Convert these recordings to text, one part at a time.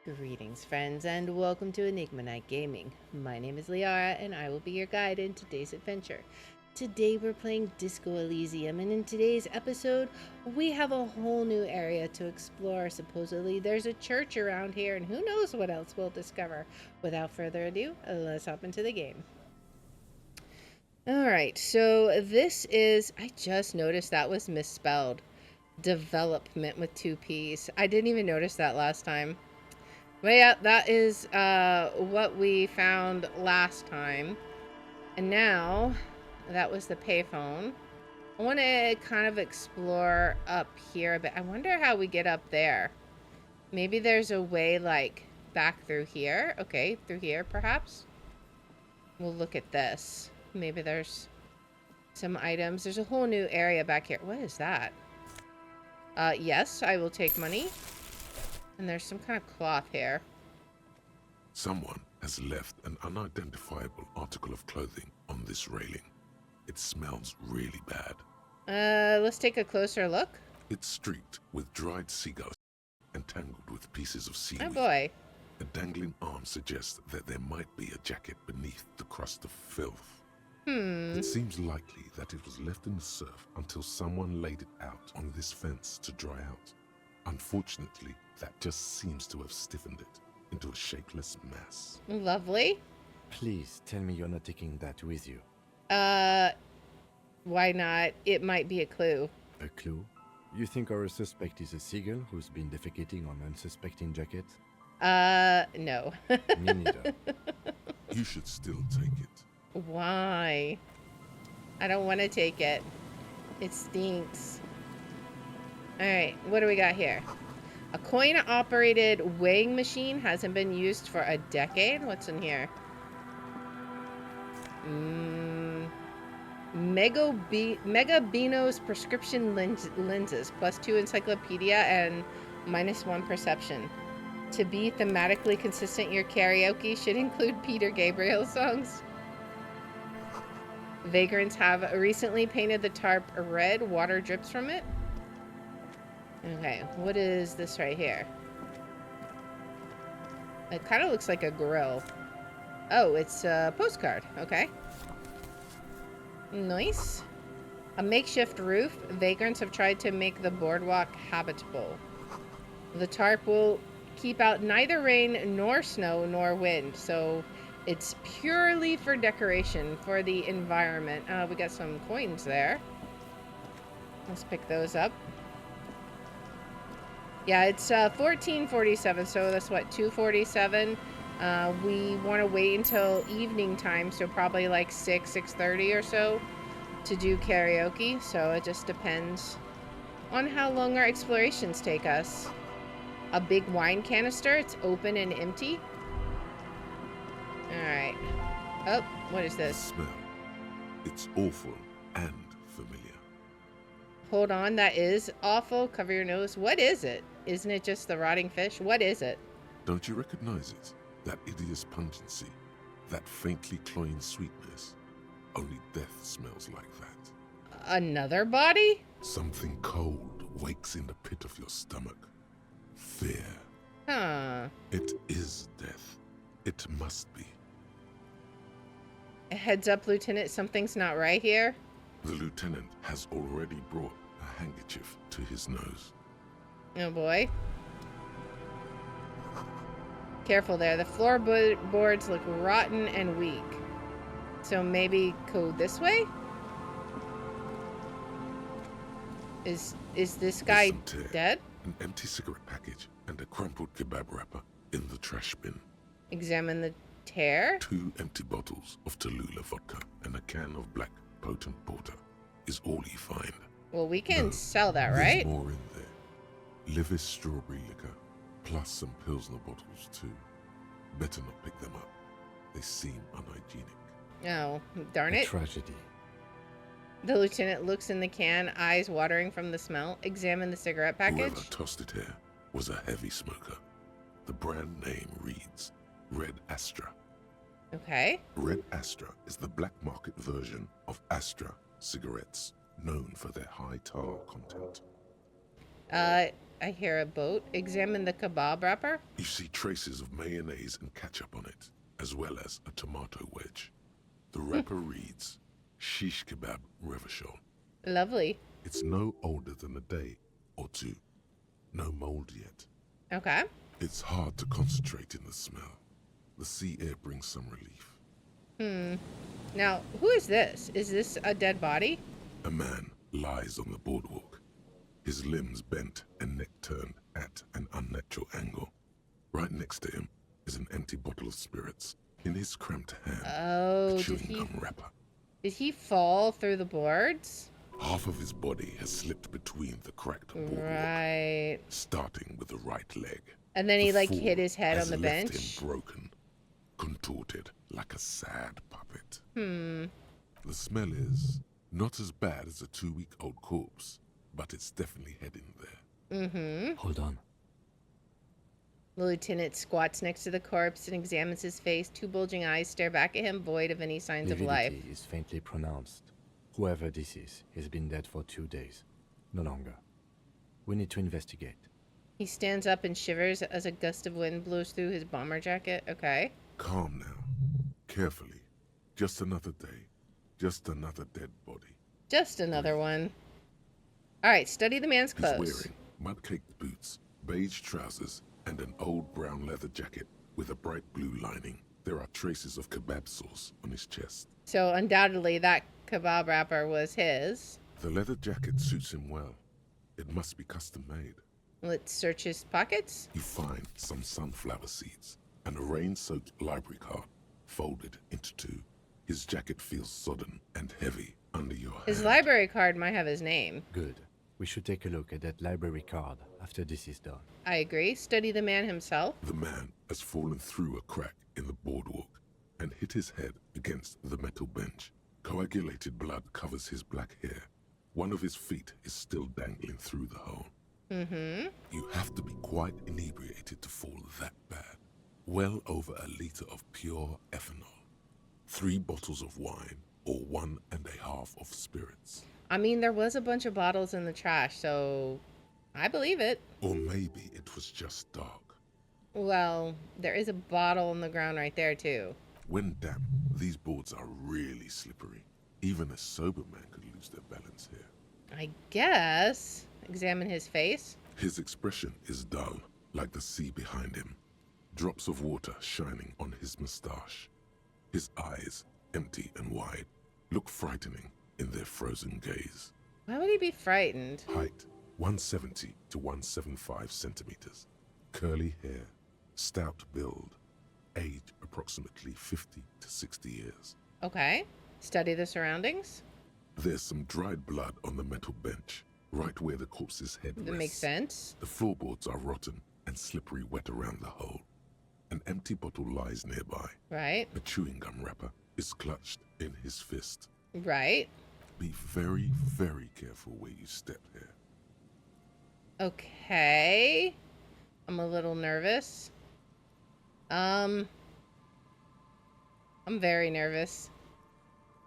Greetings, friends, and welcome to Enigma Night Gaming. My name is Liara, and I will be your guide in today's adventure. Today we're playing Disco Elysium, and in today's episode, we have a whole new area to explore. Supposedly, there's a church around here, and who knows what else we'll discover. Without further ado, let's hop into the game. Alright, so this is... I just noticed that was misspelled. Development with two P's. I didn't even notice that last time. But yeah, that is what we found last time. And now, that was the payphone. I want to kind of explore up here a bit. I wonder how we get up there. Maybe there's a way, like, back through here. Okay, through here, perhaps. We'll look at this. Maybe there's some items. There's a whole new area back here. What is that? Yes, I will take money. And there's some kind of cloth here. Someone has left an unidentifiable article of clothing on this railing. It smells really bad. Let's take a closer look. It's streaked with dried seagulls and tangled with pieces of seaweed. Oh boy. A dangling arm suggests that there might be a jacket beneath the crust of filth. It seems likely that it was left in the surf until someone laid it out on this fence to dry out. Unfortunately, that just seems to have stiffened it into a shapeless mass. Lovely. Please tell me you're not taking that with you. Why not? It might be a clue. A clue? You think our suspect is a seagull who's been defecating on unsuspecting jacket? No. Me neither. You should still take it. Why? I don't want to take it. It stinks. Alright, what do we got here? A coin-operated weighing machine hasn't been used for a decade. What's in here? Mega Beano's prescription lenses, +2 encyclopedia and -1 perception. To be thematically consistent, your karaoke should include Peter Gabriel songs. Vagrants have recently painted the tarp red. Water drips from it. Okay, what is this right here? It kind of looks like a grill. Oh, it's a postcard. Okay. Nice. A makeshift roof. Vagrants have tried to make the boardwalk habitable. The tarp will keep out neither rain nor snow nor wind, so it's purely for decoration, for the environment. We got some coins there. Let's pick those up. Yeah, it's 1447, so that's what, 247. We want to wait until evening time, so probably like 6:30 or so to do karaoke. So it just depends on how long our explorations take us. A big wine canister. It's open and empty. All right. Oh, what is this? Smell. It's awful and familiar. Hold on, that is awful. Cover your nose. What is it? Isn't it just the rotting fish? What is it? Don't you recognize it? That hideous pungency, that faintly cloying sweetness. Only death smells like that. Another body? Something cold wakes in the pit of your stomach. Fear. Huh. It is death. It must be. Heads up, Lieutenant. Something's not right here. The lieutenant has already brought a handkerchief to his nose. Oh boy. Careful there. The floorboards look rotten and weak. So maybe go this way? Is this guy dead? An empty cigarette package and a crumpled kebab wrapper in the trash bin. Examine the tear. 2 empty bottles of Tallulah vodka and a can of black potent porter is all you find. Well, we can No, sell that, there's right? more in there. Livis strawberry liquor, plus some Pilsner bottles too. Better not pick them up. They seem unhygienic. Oh, darn A it. tragedy. The lieutenant looks in the can, eyes watering from the smell. Examine the cigarette package. Whoever tossed it here was a heavy smoker. The brand name reads Red Astra. Okay. Red Astra is the black market version of Astra cigarettes, known for their high tar content. I hear a boat. Examine the kebab wrapper. You see traces of mayonnaise and ketchup on it, as well as a tomato wedge. The wrapper reads, Shish Kebab Revachol. Lovely. It's no older than a day or two. No mold yet. Okay. It's hard to concentrate in the smell. The sea air brings some relief. Now, who is this? Is this a dead body? A man lies on the boardwalk, his limbs bent and neck turned at an unnatural angle. Right next to him is an empty bottle of spirits. In his cramped hand, Oh, a chewing gum wrapper. did he fall through the boards? Half of his body has slipped between the cracked boardwalk, Right. starting with the right leg. And then he The like fall hit his head has on the left bench. him broken, contorted like a sad puppet. Hmm. The smell is not as bad as a 2-week-old corpse, but it's definitely heading there. Mm-hmm. Hold on. The lieutenant squats next to the corpse and examines his face. Two bulging eyes stare back at him, void of any signs of life. Lividity is faintly pronounced. Whoever this is, he's been dead for 2 days. No longer. We need to investigate. He stands up and shivers as a gust of wind blows through his bomber jacket. Okay. Calm now. Carefully. Just another day. Just another dead body. Just another one. Alright, study the man's He's clothes. wearing mud-caked boots, beige trousers, and an old brown leather jacket with a bright blue lining. There are traces of kebab sauce on his chest. So undoubtedly that kebab wrapper was his. The leather jacket suits him well. It must be custom made. Let's search his pockets. You find some sunflower seeds and a rain-soaked library card folded into two. His jacket feels sodden and heavy under your hand. His library card might have his name. Good. We should take a look at that library card after this is done. I agree. Study the man himself. The man has fallen through a crack in the boardwalk and hit his head against the metal bench. Coagulated blood covers his black hair. One of his feet is still dangling through the hole. Mm-hmm. You have to be quite inebriated to fall that bad. Well over a liter of pure ethanol. 3 bottles of wine or 1.5 of spirits. I mean, there was a bunch of bottles in the trash, so I believe it. Or maybe it was just dark. Well, there is a bottle on the ground right there, too. When damp, these boards are really slippery. Even a sober man could lose their balance here. I guess. Examine his face. His expression is dull, like the sea behind him. Drops of water shining on his moustache. His eyes, empty and wide, look frightening in their frozen gaze. Why would he be frightened? Height, 170 to 175 centimeters. Curly hair, stout build. Age, approximately 50 to 60 years. Okay. Study the surroundings. There's some dried blood on the metal bench, right where the corpse's head rests. That makes sense. The floorboards are rotten and slippery wet around the hole. An empty bottle lies nearby. Right. A chewing gum wrapper is clutched in his fist. Right. Be very, very careful where you step here. Okay. I'm a little nervous. I'm very nervous.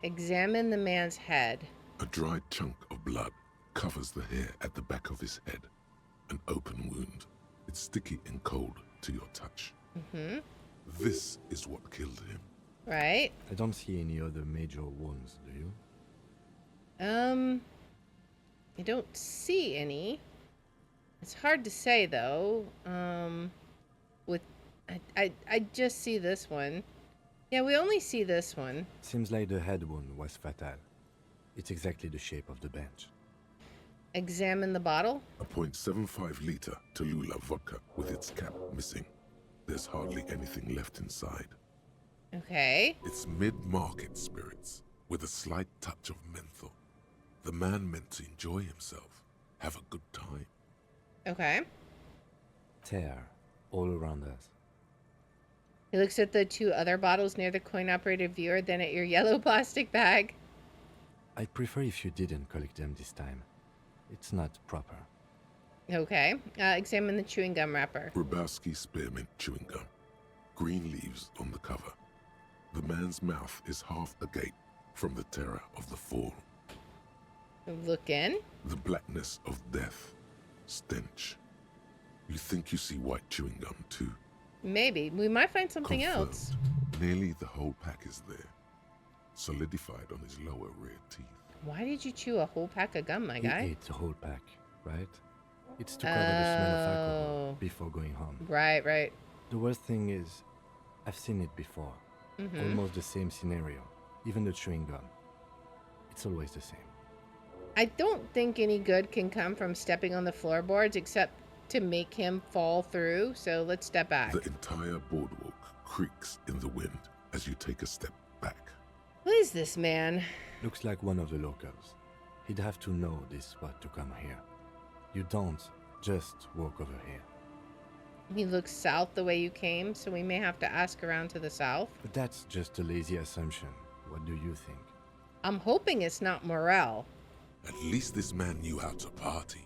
Examine the man's head. A dried chunk of blood covers the hair at the back of his head. An open wound. It's sticky and cold to your touch. Mm-hmm. This is what killed him. Right. I don't see any other major wounds, do you? I don't see any. It's hard to say though. With I just see this one. Yeah, we only see this one. Seems like the head wound was fatal. It's exactly the shape of the bench. Examine the bottle. A .75 liter Tallulah vodka with its cap missing. There's hardly anything left inside. Okay. It's mid-market spirits with a slight touch of menthol. The man meant to enjoy himself, have a good time. Okay. Tear all around us. He looks at the 2 other bottles near the coin-operated viewer, then at your yellow plastic bag. I'd prefer if you didn't collect them this time. It's not proper. Okay. Examine the chewing gum wrapper. Grabowski spearmint chewing gum. Green leaves on the cover. The man's mouth is half agape from the terror of the fall. Look in. The blackness of death. Stench. You think you see white chewing gum too? Maybe. We might find something Confirmed. else. Nearly the whole pack is there, solidified on his lower rear teeth. Why did you chew a whole pack of gum, my He guy? ate the whole pack, right? It's to cover the smell of alcohol Oh. before going home. Right, right. The worst thing is, I've seen it before. Almost the same scenario. Even the chewing gum. It's always the same. I don't think any good can come from stepping on the floorboards except to make him fall through, so let's step back. The entire boardwalk creaks in the wind as you take a step back. Who is this man? Looks like one of the locals. He'd have to know this spot to come here. You don't just walk over here. He looks south the way you came, so we may have to ask around to the south. But that's just a lazy assumption. What do you think? I'm hoping it's not Morell. At least this man knew how to party.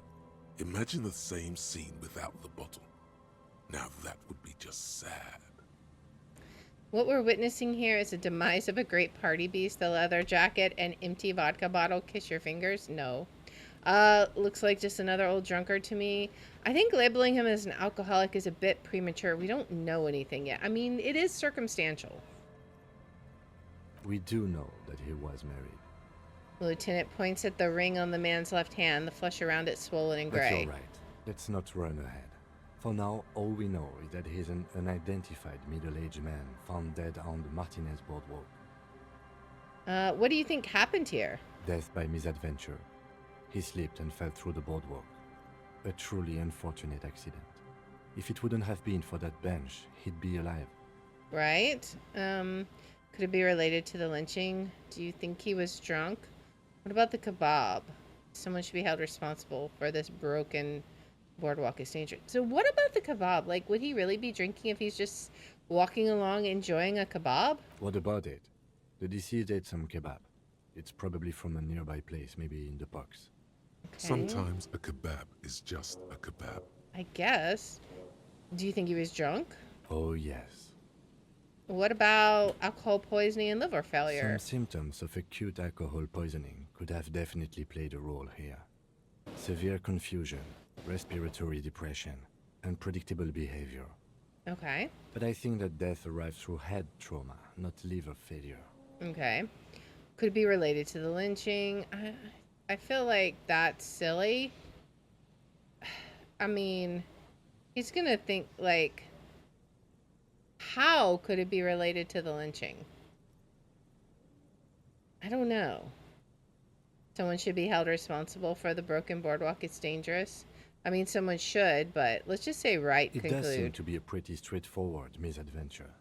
Imagine the same scene without the bottle. Now that would be just sad. What we're witnessing here is the demise of a great party beast. The leather jacket and empty vodka bottle. Kiss your fingers? No. Looks like just another old drunkard to me. I think labeling him as an alcoholic is a bit premature. We don't know anything yet. I mean, it is circumstantial. We do know that he was married. The lieutenant points at the ring on the man's left hand, the flesh around it swollen and That's gray. all right. Let's not run ahead. For now, all we know is that he's an unidentified middle-aged man found dead on the Martinez boardwalk. What do you think happened here? Death by misadventure. He slipped and fell through the boardwalk. A truly unfortunate accident. If it wouldn't have been for that bench, he'd be alive. Right? Could it be related to the lynching? Do you think he was drunk? What about the kebab? Someone should be held responsible for this broken boardwalk is dangerous. So what about the kebab? Like, would he really be drinking if he's just walking along enjoying a kebab? What about it? The deceased ate some kebab. It's probably from a nearby place, maybe in the parks. Okay. Sometimes a kebab is just a kebab. I guess. Do you think he was drunk? Oh, yes. What about alcohol poisoning and liver failure? Some symptoms of acute alcohol poisoning could have definitely played a role here. Severe confusion, respiratory depression, unpredictable behavior. Okay. But I think that death arrived through head trauma, not liver failure. Okay. Could it be related to the lynching? I feel like that's silly. I mean, he's gonna think, like, how could it be related to the lynching? I don't know. Someone should be held responsible for the broken boardwalk. It's dangerous. I mean, someone should, but let's just say right It conclude. does seem to be a pretty straightforward misadventure.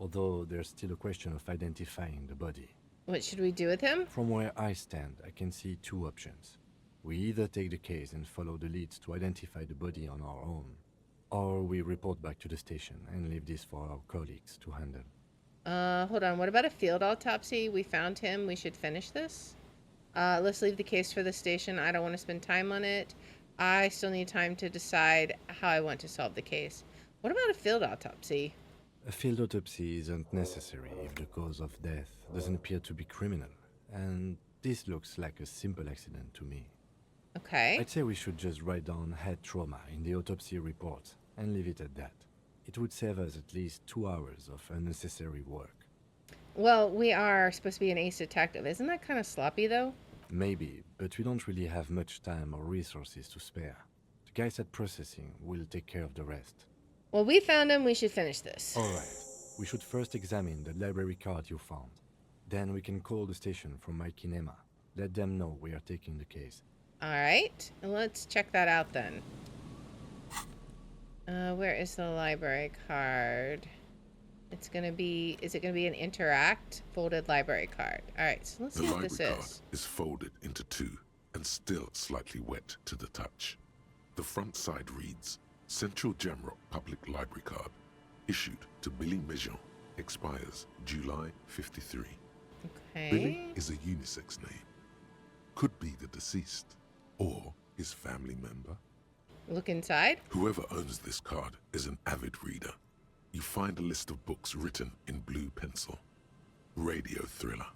Although there's still a question of identifying the body. What should we do with him? From where I stand, I can see two options. We either take the case and follow the leads to identify the body on our own, or we report back to the station and leave this for our colleagues to handle. Hold on. What about a field autopsy? We found him. We should finish this. Let's leave the case for the station. I don't want to spend time on it. I still need time to decide how I want to solve the case. What about a field autopsy? A field autopsy isn't necessary if the cause of death doesn't appear to be criminal, and this looks like a simple accident to me. Okay. I'd say we should just write down head trauma in the autopsy report and leave it at that. It would save us at least 2 hours of unnecessary work. Well, we are supposed to be an ace detective. Isn't that kind of sloppy, though? Maybe, but we don't really have much time or resources to spare. The guys at processing will take care of the rest. Well, we found him. We should finish this. Alright, we should first examine the library card you found. Then we can call the station from my kinema. Let them know we are taking the case. All right. Let's check that out then. Where is the library card? It's gonna be, is it gonna be an interact folded library card? All right, so let's The see what this library card is. is folded into two and still slightly wet to the touch. The front side reads, Central Jamrock Public Library Card, issued to Billy Mejean, expires July 53. Billy Okay. is a unisex name. Could be the deceased, or his family member. Look inside. Whoever owns this card is an avid reader. You find a list of books written in blue pencil. Radio thriller.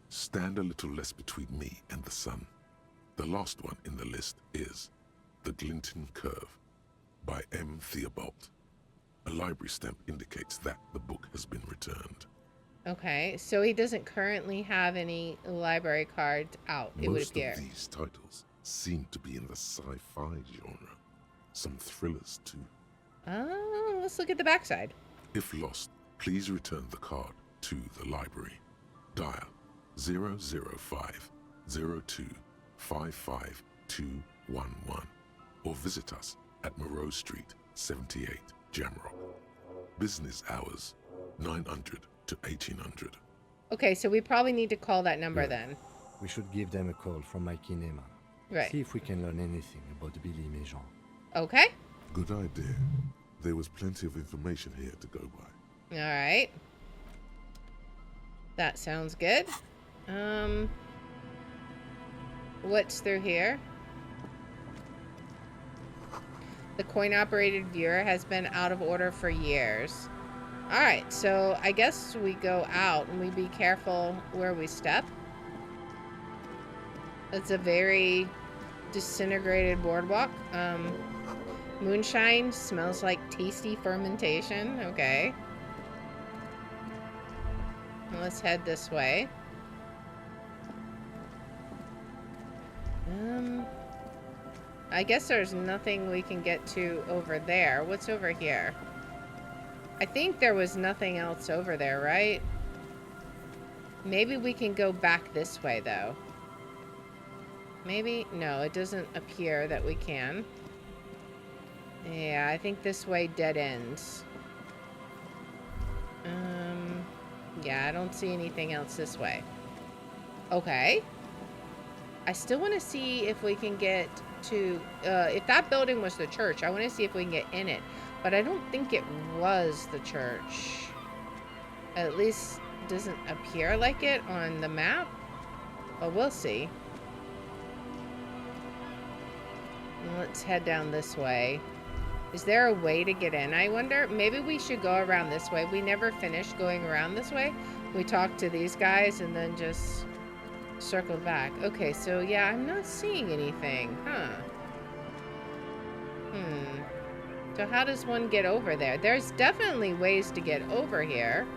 Stand a little less between me and the sun. The last one in the list is The Glinton Curve. by M. Theobald. A library stamp indicates that the book has been returned. Okay, so he doesn't currently have any library cards out, it would Most appear. of these titles seem to be in the sci-fi genre. Some thrillers too. Oh, let's look at the backside. If lost, please return the card to the library. Dial 005 02 55211 or visit us at Morell Street, 78, Jamrock. Business hours 900 to 1800. Okay, so we probably need to call that number Yeah. then. We should give them a call from my kinema. Right. See if we can learn anything about Billy Méjean. Okay. Good idea. There was plenty of information here to go by. All right. That sounds good. What's through here? The coin-operated viewer has been out of order for years. All right, so I guess we go out and we be careful where we step. It's a very disintegrated boardwalk. Moonshine smells like tasty fermentation. Okay. Let's head this way. I guess there's nothing we can get to over there. What's over here? I think there was nothing else over there, right? Maybe we can go back this way, though. Maybe? No, it doesn't appear that we can. Yeah, I think this way dead ends. Yeah, I don't see anything else this way. Okay. I still want to see if we can get to... if that building was the church, I want to see if we can get in it. But I don't think it was the church. At least doesn't appear like it on the map. But we'll see. Let's head down this way. Is there a way to get in, I wonder? Maybe we should go around this way. We never finished going around this way. We talked to these guys and then just circled back. Okay, so yeah, I'm not seeing anything. Huh. So how does one get over there? There's definitely ways to get over here.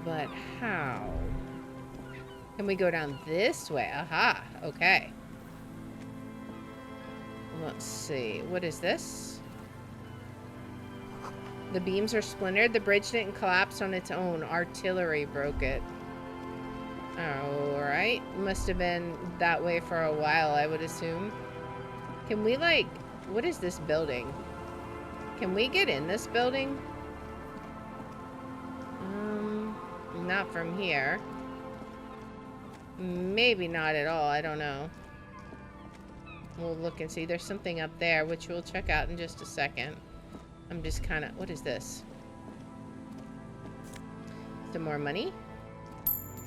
But how? Can we go down this way? Aha, okay. Let's see. What is this? The beams are splintered. The bridge didn't collapse on its own. Artillery broke it. Alright. Must have been that way for a while, I would assume. Can we, like... What is this building? Can we get in this building? Not from here. Maybe not at all. I don't know. We'll look and see. There's something up there, which we'll check out in just a second. I'm just kind of... What is this? Some more money?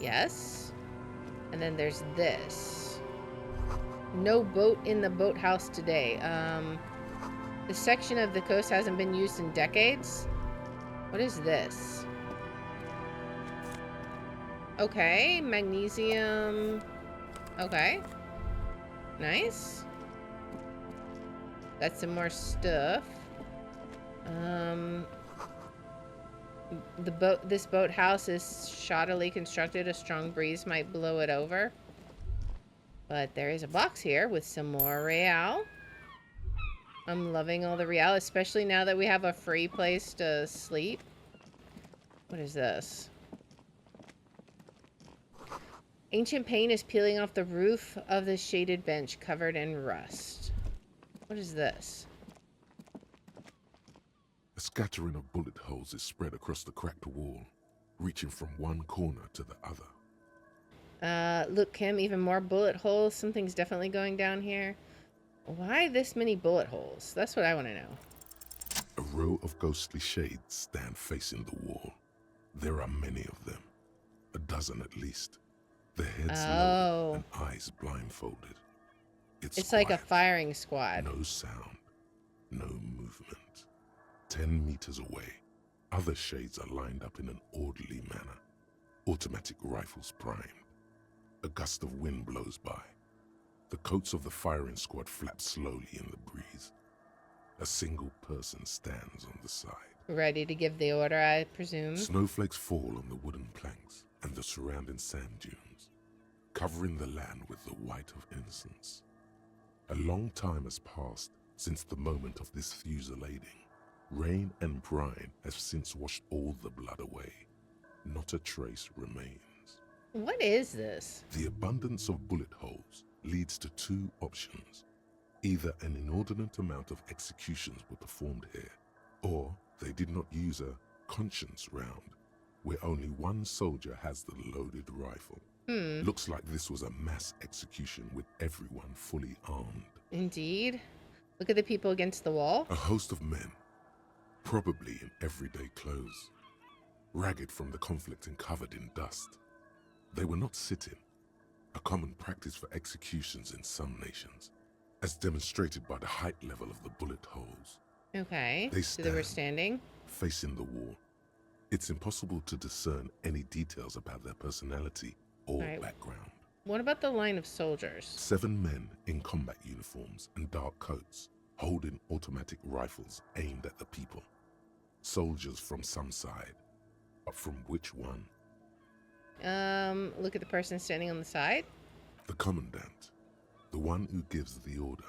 Yes. And then there's this. No boat in the boathouse today. This section of the coast hasn't been used in decades. What is this? Okay. Magnesium. Okay. Nice. That's some more stuff. This boathouse is shoddily constructed. A strong breeze might blow it over. But there is a box here with some more real. I'm loving all the real, especially now that we have a free place to sleep. What is this? Ancient paint is peeling off the roof of the shaded bench covered in rust. What is this? A scattering of bullet holes is spread across the cracked wall, reaching from one corner to the other. Look, Kim, even more bullet holes. Something's definitely going down here. Why this many bullet holes? That's what I want to know. A row of ghostly shades stand facing the wall. There are many of them. A dozen at least. Their heads lowered and eyes blindfolded. It's like a quiet. firing squad. No sound. No movement. 10 meters away, other shades are lined up in an orderly manner. Automatic rifles primed. A gust of wind blows by. The coats of the firing squad flap slowly in the breeze. A single person stands on the side. Ready to give the order, I presume. Snowflakes fall on the wooden planks and the surrounding sand dunes, covering the land with the white of innocence. A long time has passed since the moment of this fusillading. Rain and brine have since washed all the blood away. Not a trace remains. What is this? The abundance of bullet holes leads to two options. Either an inordinate amount of executions were performed here, or they did not use a conscience round, where only one soldier has the loaded rifle. Looks like this was a mass execution with everyone fully armed. Indeed. Look at the people against the wall. A host of men, probably in everyday clothes, ragged from the conflict and covered in dust. They were not sitting, a common practice for executions in some nations, as demonstrated by the height level of the bullet holes. Okay. They So they were stand standing. facing the wall. It's impossible to discern any details about their personality or Right. background. What about the line of soldiers? 7 men in combat uniforms and dark coats, holding automatic rifles aimed at the people. Soldiers from some side, but from which one? Look at the person standing on the side. The commandant, the one who gives the order.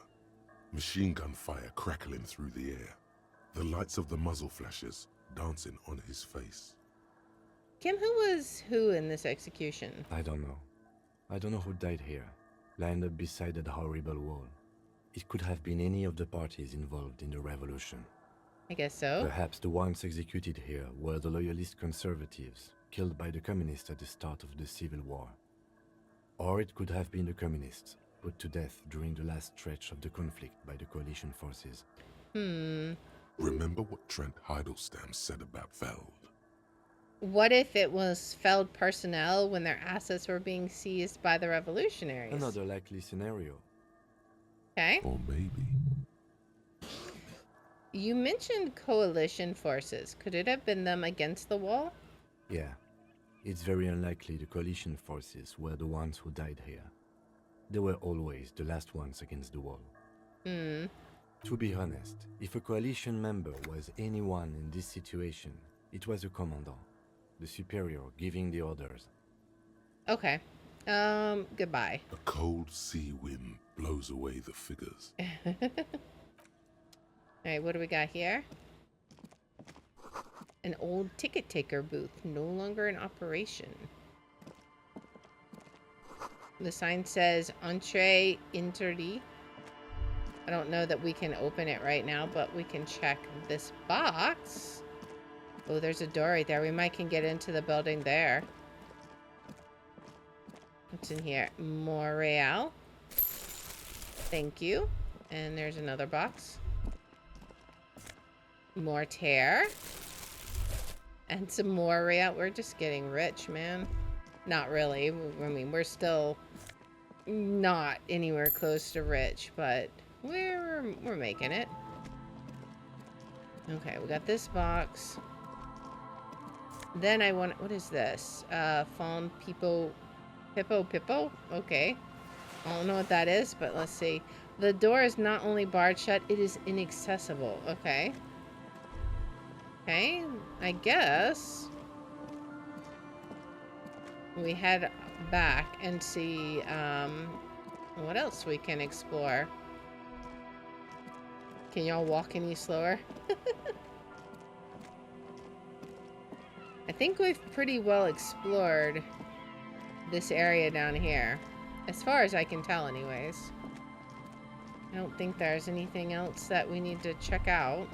Machine gun fire crackling through the air, the lights of the muzzle flashes dancing on his face. Kim, who was who in this execution? I don't know. I don't know who died here, lined up beside that horrible wall. It could have been any of the parties involved in the revolution. I guess so. Perhaps the ones executed here were the loyalist conservatives, killed by the communists at the start of the Civil War. Or it could have been the communists, put to death during the last stretch of the conflict by the coalition forces. Remember what Trent Heidelstein said about Veld? What if it was Feld personnel when their assets were being seized by the revolutionaries? Another likely scenario. Okay. Or maybe You mentioned coalition forces. Could it have been them against the wall? Yeah, it's very unlikely the coalition forces were the ones who died here. They were always the last ones against the wall. To be honest, if a coalition member was anyone in this situation, it was a commandant, the superior giving the orders. Okay. Goodbye. a cold sea wind blows away the figures. Alright, what do we got here? An old ticket taker booth, no longer in operation. The sign says Entrée Interdit. I don't know that we can open it right now, but we can check this box. Oh, there's a door right there. We might can get into the building there. What's in here? Morell. Thank you. And there's another box. More tear. And some more real. We're just getting rich, man. Not really. I mean, we're still not anywhere close to rich, but we're making it. Okay, we got this box. Then I want, what is this? Fawn Pippo. Okay. I don't know what that is, but let's see. The door is not only barred shut, it is inaccessible. Okay. Okay, I guess we head back and see what else we can explore. Can y'all walk any slower? I think we've pretty well explored this area down here, as far as I can tell anyways. I don't think there's anything else that we need to check out.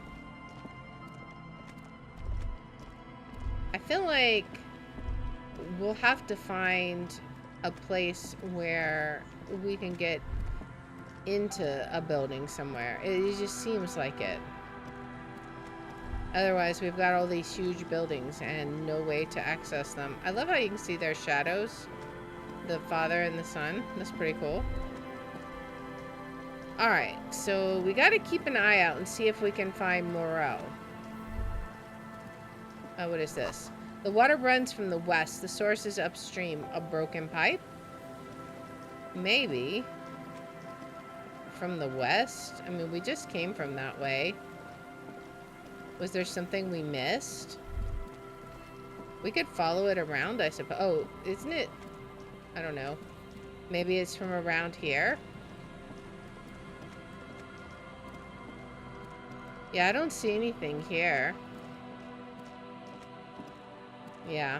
I feel like we'll have to find a place where we can get into a building somewhere. It just seems like it. Otherwise, we've got all these huge buildings and no way to access them. I love how you can see their shadows. The father and the son. That's pretty cool. Alright, so we gotta keep an eye out and see if we can find Morell. Oh, what is this? The water runs from the west. The source is upstream. A broken pipe? Maybe. from the west? I mean, we just came from that way. Was there something we missed? We could follow it around, I suppose. Oh, isn't it? I don't know. Maybe it's from around here? Yeah, I don't see anything here. Yeah.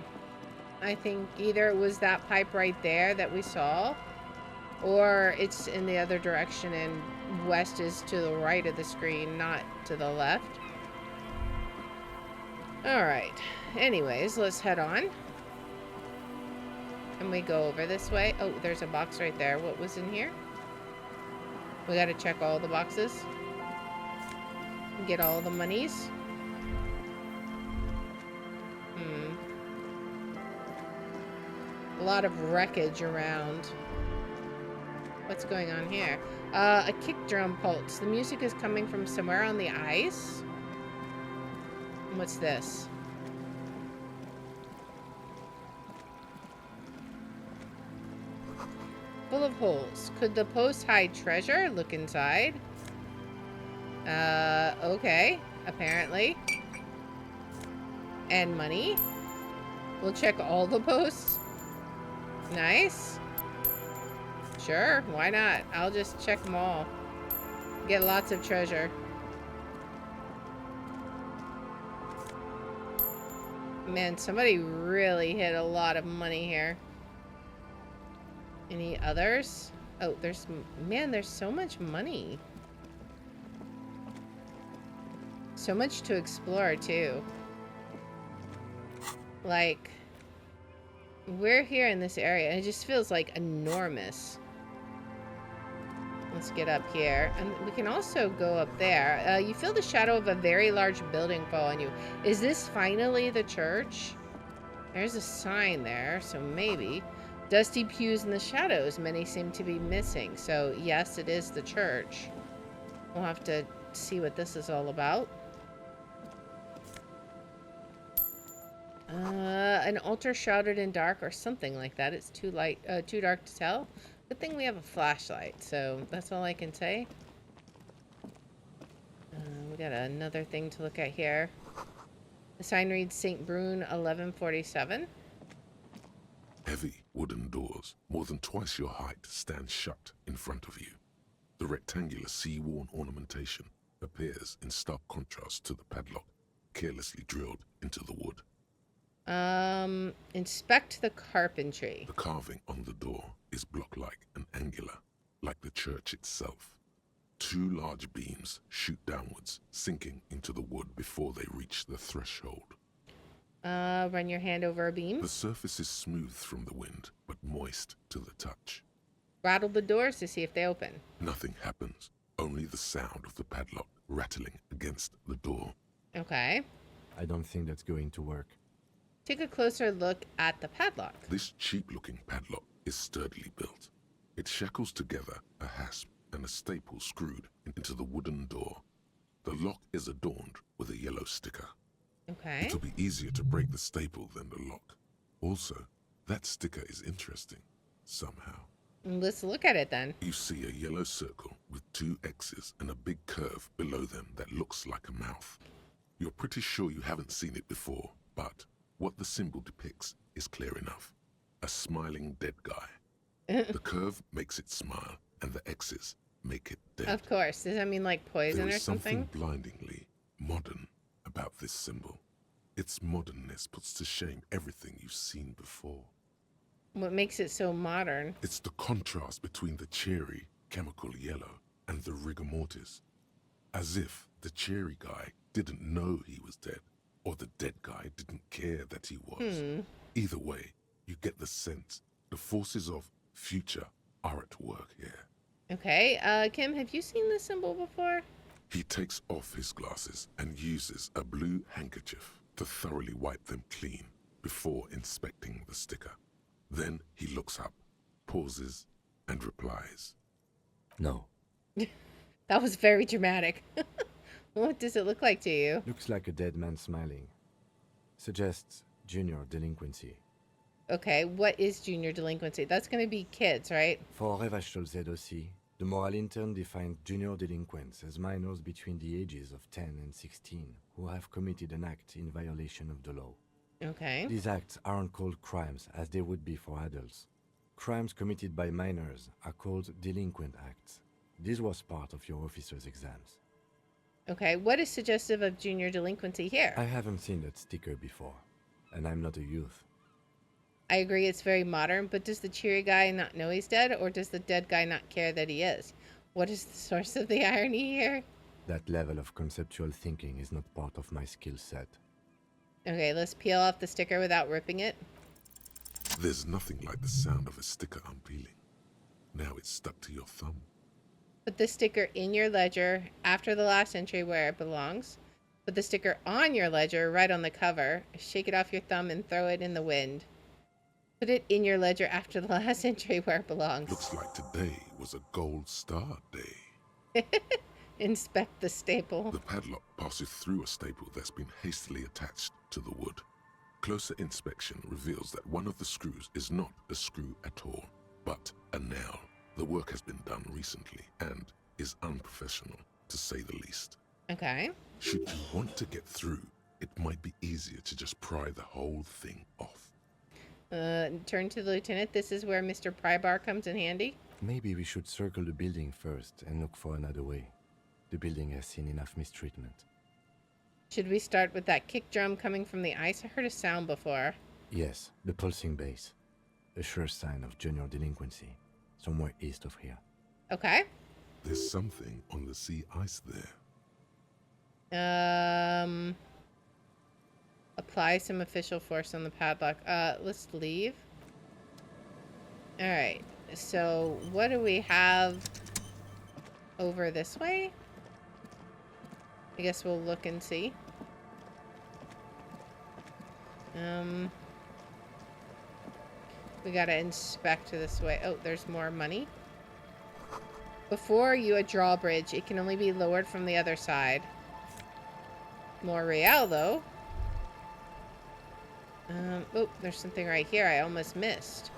I think either it was that pipe right there that we saw, or it's in the other direction and west is to the right of the screen, not to the left. Alright. Anyways, let's head on. And we go over this way. Oh, there's a box right there. What was in here? We gotta check all the boxes. Get all the monies. A lot of wreckage around. What's going on here? A kick drum pulse. The music is coming from somewhere on the ice. What's this? Full of holes. Could the post hide treasure? Look inside. Okay. Apparently. And money. We'll check all the posts. Nice. Sure, why not? I'll just check them all. Get lots of treasure. Man, somebody really hit a lot of money here. Any others? Oh, there's so much money. So much to explore, too. Like, we're here in this area, and it just feels, like, enormous. Let's get up here. And we can also go up there. You feel the shadow of a very large building fall on you. Is this finally the church? There's a sign there, so maybe. Dusty pews in the shadows. Many seem to be missing. So, yes, it is the church. We'll have to see what this is all about. An altar shrouded in dark or something like that. It's too dark to tell. Good thing we have a flashlight, so that's all I can say. We got another thing to look at here. The sign reads St. Brune 1147. Heavy wooden doors, more than twice your height, stand shut in front of you. The rectangular sea-worn ornamentation appears in stark contrast to the padlock, carelessly drilled into the wood. Inspect the carpentry. The carving on the door is block-like and angular, like the church itself. Two large beams shoot downwards, sinking into the wood before they reach the threshold. Run your hand over a beam. The surface is smooth from the wind, but moist to the touch. Rattle the doors to see if they open. Nothing happens, only the sound of the padlock rattling against the door. Okay. I don't think that's going to work. Take a closer look at the padlock. This cheap-looking padlock is sturdily built. It shackles together a hasp and a staple screwed into the wooden door. The lock is adorned with a yellow sticker. Okay. It'll be easier to break the staple than the lock. Also, that sticker is interesting, somehow. Let's look at it then. You see a yellow circle with two X's and a big curve below them that looks like a mouth. You're pretty sure you haven't seen it before, but what the symbol depicts is clear enough. A smiling dead guy. The curve makes it smile, and the X's make it dead. Of course. Does that mean like poison There or is something something? blindingly modern about this symbol. Its modernness puts to shame everything you've seen before. What makes it so modern? It's the contrast between the cheery, chemical yellow and the rigor mortis. As if the cheery guy didn't know he was dead, or the dead guy didn't care that he was. Either way, you get the sense the forces of future are at work here. Okay. Kim, have you seen this symbol before? He takes off his glasses and uses a blue handkerchief to thoroughly wipe them clean before inspecting the sticker. Then he looks up, pauses, and replies. No. That was very dramatic. What does it look like to you? Looks like a dead man smiling. Suggests junior delinquency. Okay, what is junior delinquency? That's going to be kids, right? Vorher stolzet aussi. The Morell intern defined junior delinquents as minors between the ages of 10 and 16 who have committed an act in violation of the law. Okay. These acts aren't called crimes as they would be for adults. Crimes committed by minors are called delinquent acts. This was part of your officer's exams. Okay, what is suggestive of junior delinquency here? I haven't seen that sticker before, and I'm not a youth. I agree it's very modern, but does the cheery guy not know he's dead, or does the dead guy not care that he is? What is the source of the irony here? That level of conceptual thinking is not part of my skill set. Okay, let's peel off the sticker without ripping it. There's nothing like the sound of a sticker unpeeling. Now it's stuck to your thumb. Put the sticker in your ledger after the last entry where it belongs. Put the sticker on your ledger right on the cover. Shake it off your thumb and throw it in the wind. Put it in your ledger after the last entry where it belongs. Looks like today was a gold star day. Inspect the staple. The padlock passes through a staple that's been hastily attached to the wood. Closer inspection reveals that one of the screws is not a screw at all, but a nail. The work has been done recently and is unprofessional, to say the least. Okay. Should you want to get through, it might be easier to just pry the whole thing off. Turn to the lieutenant. This is where Mr. Prybar comes in handy. Maybe we should circle the building first and look for another way. The building has seen enough mistreatment. Should we start with that kick drum coming from the ice? I heard a sound before. Yes, the pulsing bass. A sure sign of junior delinquency. Somewhere east of here. Okay. There's something on the sea ice there. Apply some official force on the padlock. Let's leave. Alright. So, what do we have over this way? I guess we'll look and see. We gotta inspect this way. Oh, there's more money. Before you a drawbridge, it can only be lowered from the other side. More real, though. Oh, there's something right here I almost missed.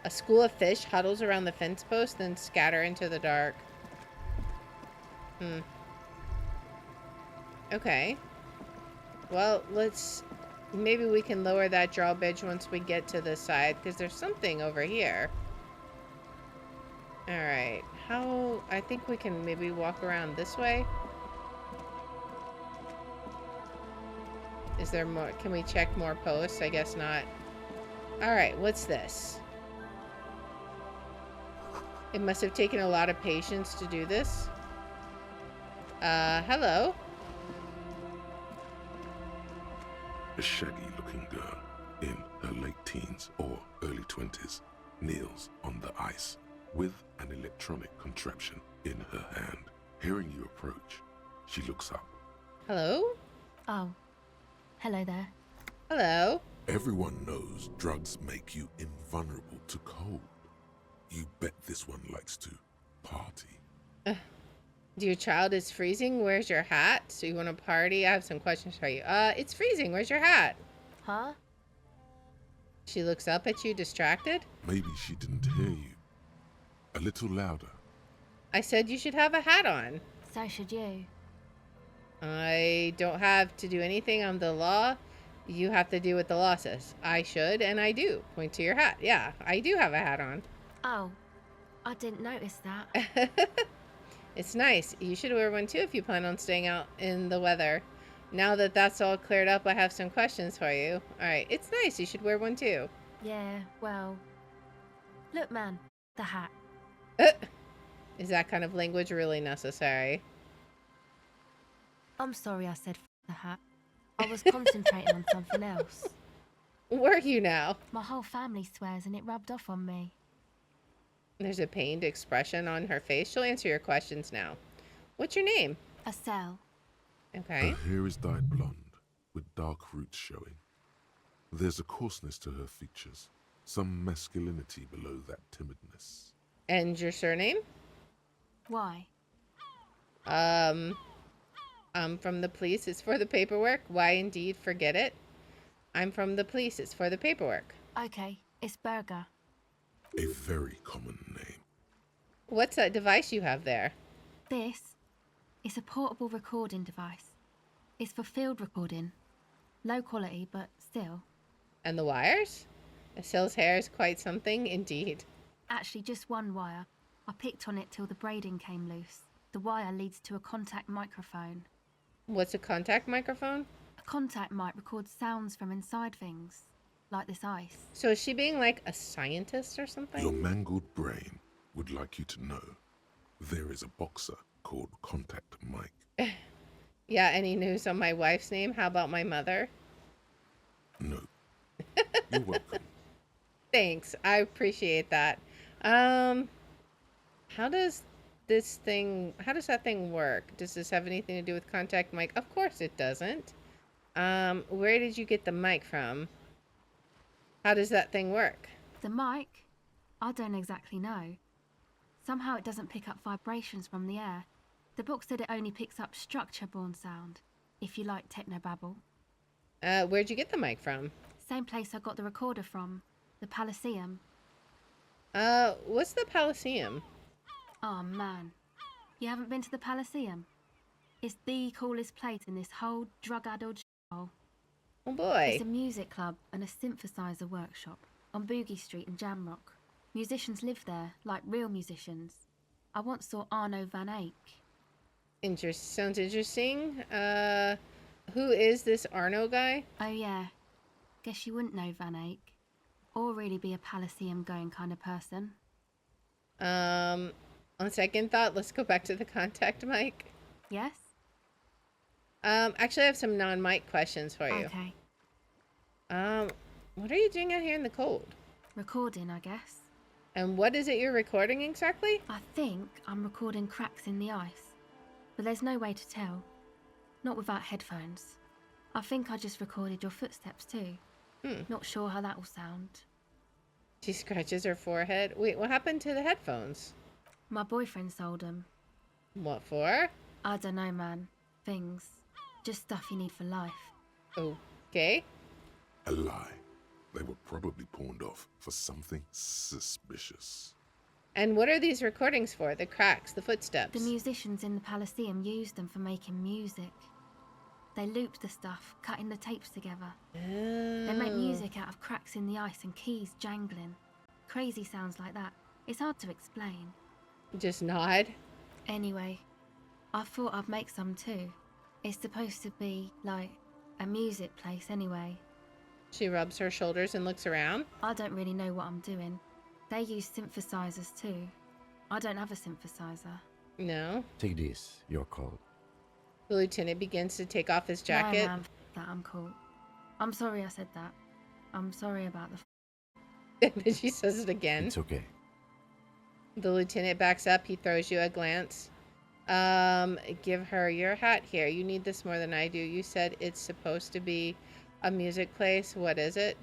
A school of fish huddles around the fence post, then scatter into the dark. Okay. Well, maybe we can lower that drawbridge once we get to this side, because there's something over here. Alright. I think we can maybe walk around this way. Is there more? Can we check more posts? I guess not. Alright, what's this? It must have taken a lot of patience to do this. Hello? A shaggy-looking girl in her late teens or early 20s kneels on the ice with an electronic contraption in her hand. Hearing you approach, she looks up. Hello? Oh. Hello there. Hello? Everyone knows drugs make you invulnerable to cold. You bet this one likes to party. Your child is freezing. Where's your hat? So you want to party? I have some questions for you. It's freezing. Where's your hat? Huh? She looks up at you, distracted. Maybe she didn't hear you. A little louder. I said you should have a hat on. So should you. I don't have to do anything on the law. You have to do what the law says. I should, and I do. Point to your hat. Yeah, I do have a hat on. Oh. I didn't notice that. It's nice. You should wear one too if you plan on staying out in the weather. Now that that's all cleared up, I have some questions for you. Alright, it's nice. You should wear one too. Yeah, well. Look, man. The hat. Is that kind of language really necessary? I'm sorry I said the hat. I was concentrating on something else. Were you now? My whole family swears and it rubbed off on me. There's a pained expression on her face. She'll answer your questions now. What's your name? Estelle. Okay. Her hair is dyed blonde, with dark roots showing. There's a coarseness to her features, some masculinity below that timidness. And your surname? Why? I'm from the police. It's for the paperwork. Why indeed, forget it. I'm from the police. It's for the paperwork. Okay, it's Burger. A very common name. What's that device you have there? This is a portable recording device. It's for field recording. Low quality, but still. And the wires? Sill's hair is quite something indeed. Actually, just one wire. I picked on it till the braiding came loose. The wire leads to a contact microphone. What's a contact microphone? A contact mic records sounds from inside things, like this ice. So is she being like a scientist or something? Your mangled brain would like you to know there is a boxer called Contact Mike. Yeah, any news on my wife's name? How about my mother? No. You're welcome. Thanks. I appreciate that. How does that thing work? Does this have anything to do with contact mic? Of course it doesn't. Where did you get the mic from? How does that thing work? The mic? I don't exactly know. Somehow it doesn't pick up vibrations from the air. The book said it only picks up structure-borne sound, if you like technobabble. Where'd you get the mic from? Same place I got the recorder from, the Elysium. What's the Elysium? Oh man, you haven't been to the Elysium? It's the coolest place in this whole drug-addled shithole. Oh boy. It's a music club and a synthesizer workshop on Boogie Street in Jamrock. Musicians live there, like real musicians. I once saw Arno van Eyck. Sounds interesting. Who is this Arno guy? Oh yeah, guess you wouldn't know Van Eyck. Or really be a Elysium going kind of person. On second thought, let's go back to the contact mic. Yes? Actually I have some non-mic questions for you. Okay. What are you doing out here in the cold? Recording, I guess. And what is it you're recording exactly? I think I'm recording cracks in the ice. But there's no way to tell. Not without headphones. I think I just recorded your footsteps too. Not sure how that will sound. She scratches her forehead. Wait, what happened to the headphones? My boyfriend sold them. What for? I don't know, man. Things. Just stuff you need for life. Okay. A lie. They were probably pawned off for something suspicious. And what are these recordings for? The cracks, the footsteps? The musicians in the Elysium used them for making music. They looped the stuff, cutting the tapes together. They make music out of cracks in the ice and keys jangling. Crazy sounds like that. It's hard to explain. Just nod. Anyway, I thought I'd make some too. It's supposed to be, like, a music place anyway. She rubs her shoulders and looks around. I don't really know what I'm doing. They use synthesizers too. I don't have a synthesizer. No. Take this, you're called. The lieutenant begins to take off his jacket. No, man, that I'm cool. I'm sorry I said that. I'm sorry about the Then she says it again. It's okay. The lieutenant backs up. He throws you a glance. Give her your hat here. You need this more than I do. You said it's supposed to be a music place. What is it?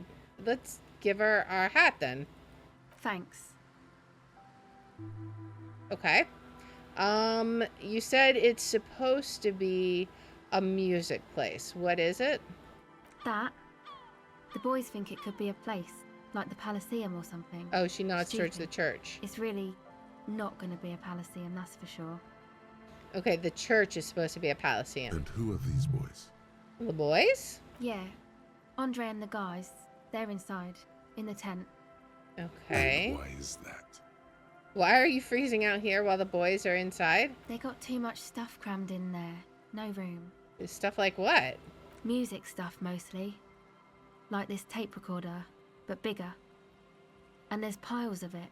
Let's give her our hat then. Thanks. Okay. You said it's supposed to be a music place. What is it? That? The boys think it could be a place, like the Elysium or something. Oh, she nods towards Stupid. the church. It's really not going to be a Elysium, that's for sure. Okay, the church is supposed to be a Elysium. And who are these boys? The boys? Yeah. Andre and the guys, they're inside, in the tent. Okay. And why is that? Why are you freezing out here while the boys are inside? They got too much stuff crammed in there. No room. Stuff like what? Music stuff, mostly. Like this tape recorder, but bigger. And there's piles of it.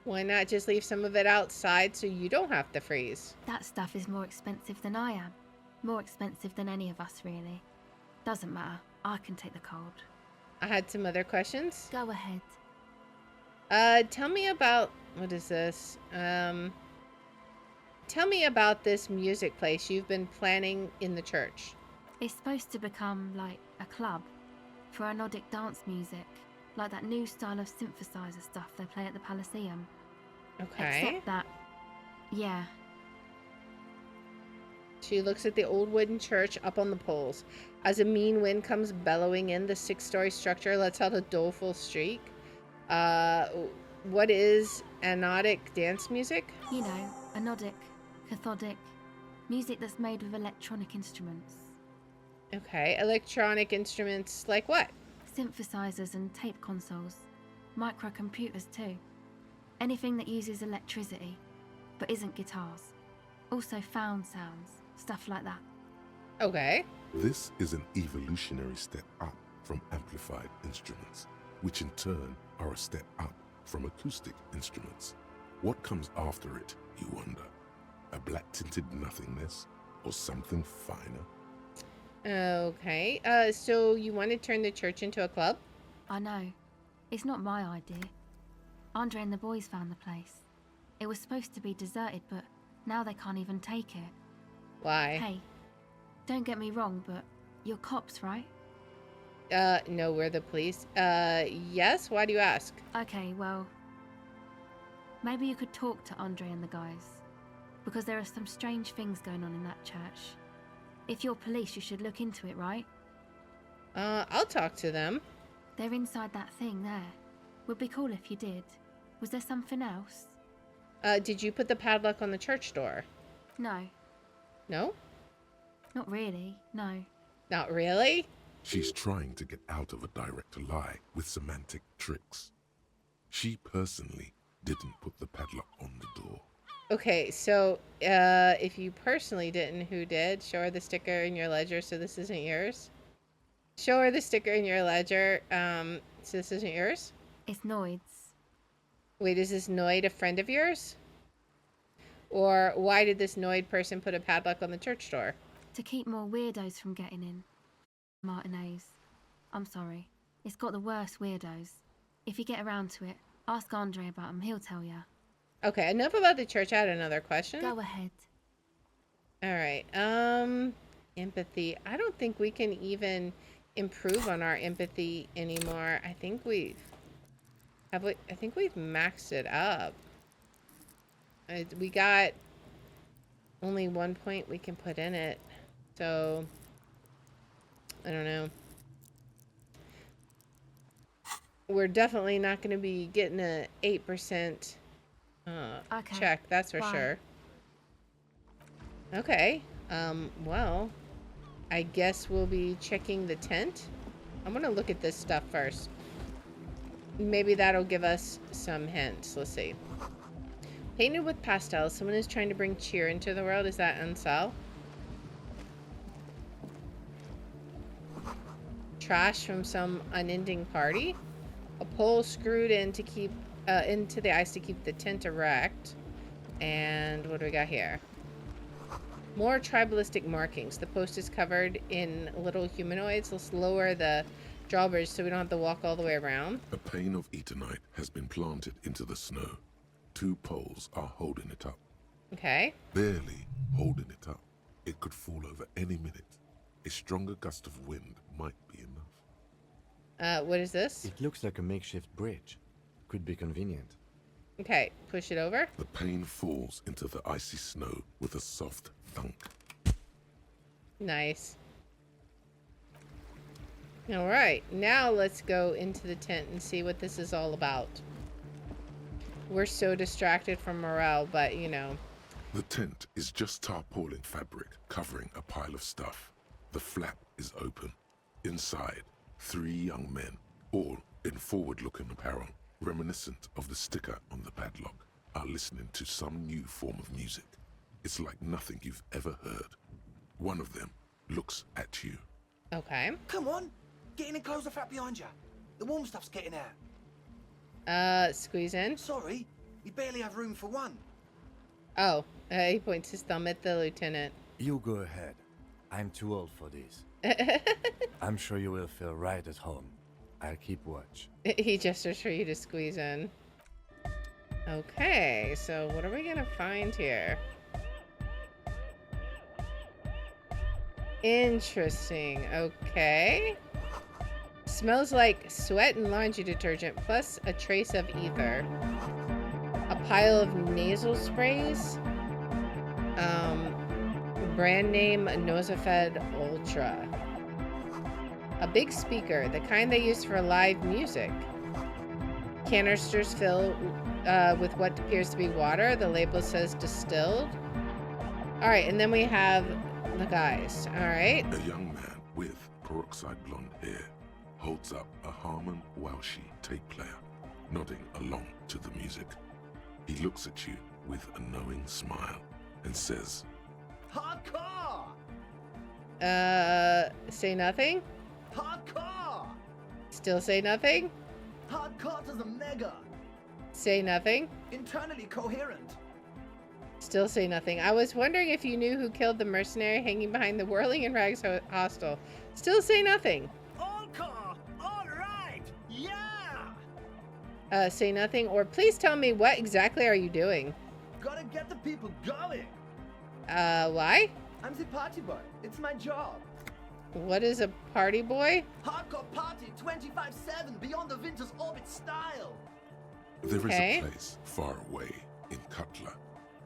Why not just leave some of it outside so you don't have to freeze? That stuff is more expensive than I am. More expensive than any of us, really. Doesn't matter. I can take the cold. I had some other questions. Go ahead. Tell me about... What is this? Tell me about this music place you've been planning in the church. It's supposed to become, like, a club for Nordic dance music. Like that new style of synthesizer stuff they play at the Elysium. Okay. Except that... Yeah. She looks at the old wooden church up on the poles. As a mean wind comes bellowing in, the 6-story structure lets out a doleful shriek. what is anodic dance music? You know, anodic, cathodic, music that's made with electronic instruments. Okay, electronic instruments like what? Synthesizers and tape consoles. Microcomputers too. Anything that uses electricity, but isn't guitars. Also found sounds, stuff like that. Okay. This is an evolutionary step up from amplified instruments, which in turn are a step up from acoustic instruments. What comes after it, you wonder? A black-tinted nothingness or something finer? Okay, so you want to turn the church into a club? I know. It's not my idea. Andre and the boys found the place. It was supposed to be deserted, but now they can't even take it. Why? Hey, don't get me wrong, but you're cops, right? No, we're the police. Yes? Why do you ask? Okay, well, maybe you could talk to Andre and the guys, because there are some strange things going on in that church. If you're police, you should look into it, right? I'll talk to them. They're inside that thing there. Would be cool if you did. Was there something else? Did you put the padlock on the church door? No. No? Not really, no. Not really? She's trying to get out of a direct lie with semantic tricks. She personally didn't put the padlock on the door. Okay, so, if you personally didn't, who did? Show her the sticker in your ledger so this isn't yours. Show her the sticker in your ledger, so this isn't yours? It's Noid's. Wait, is this Noid a friend of yours? Or why did this Noid person put a padlock on the church door? To keep more weirdos from getting in. Martinez. I'm sorry. It's got the worst weirdos. If you get around to it, ask Andre about them, he'll tell ya. Okay, enough about the church. I had another question. Go ahead. Alright, empathy. I don't think we can even improve on our empathy anymore. I think we've maxed it up. We got only 1 point we can put in it. So, I don't know. We're definitely not going to be getting a 8% Okay. check, that's for Bye. sure. Okay, well, I guess we'll be checking the tent. I'm gonna look at this stuff first. Maybe that'll give us some hints. Let's see. Painted with pastels, someone is trying to bring cheer into the world. Is that Ansel? Trash from some unending party. A pole screwed in to keep into the ice to keep the tent erect. And what do we got here? More tribalistic markings. The post is covered in little humanoids. Let's lower the drawbridge so we don't have to walk all the way around. A pane of Eternite has been planted into the snow. 2 poles are holding it up. Okay. Barely holding it up. It could fall over any minute. A stronger gust of wind might be enough. What is this? It looks like a makeshift bridge. Could be convenient. Okay, push it over. The pane falls into the icy snow with a soft thunk. Nice. Alright, now let's go into the tent and see what this is all about. We're so distracted from Morell, but you know. The tent is just tarpaulin fabric covering a pile of stuff. The flap is open. Inside, 3 young men, all in forward-looking apparel, reminiscent of the sticker on the padlock, are listening to some new form of music. It's like nothing you've ever heard. One of them looks at you. Okay. Come on, get in and close the flap behind you. The warm stuff's getting out. Squeeze in. Sorry, we barely have room for one. Oh, he points his thumb at the lieutenant. You go ahead. I'm too old for this. I'm sure you will feel right at home. I'll keep watch. He gestures for you to squeeze in. Okay, so what are we gonna find here? Interesting. Okay. Smells like sweat and laundry detergent, plus a trace of ether. A pile of nasal sprays. Brand name Nosafed Ultra. A big speaker, the kind they use for live music. Canisters filled with what appears to be water. The label says distilled. All right, and then we have the guys. All right. A young man with peroxide blonde hair holds up a Harman Welshi tape player, nodding along to the music. He looks at you with a knowing smile and says, Hardcore! Say nothing? Hardcore! Still say nothing? Hardcore to the mega! Say nothing? Internally coherent! Still say nothing. I was wondering if you knew who killed the mercenary hanging behind the Whirling in Rags hostel. Still say nothing. All car! All right! Yeah! Say nothing, or please tell me what exactly are you doing? Gotta get the people going! Why? I'm the party boy. It's my job. What is a party boy? Hardcore party 25/7 beyond the winter's orbit style. there is Okay. a place far away in Cutler,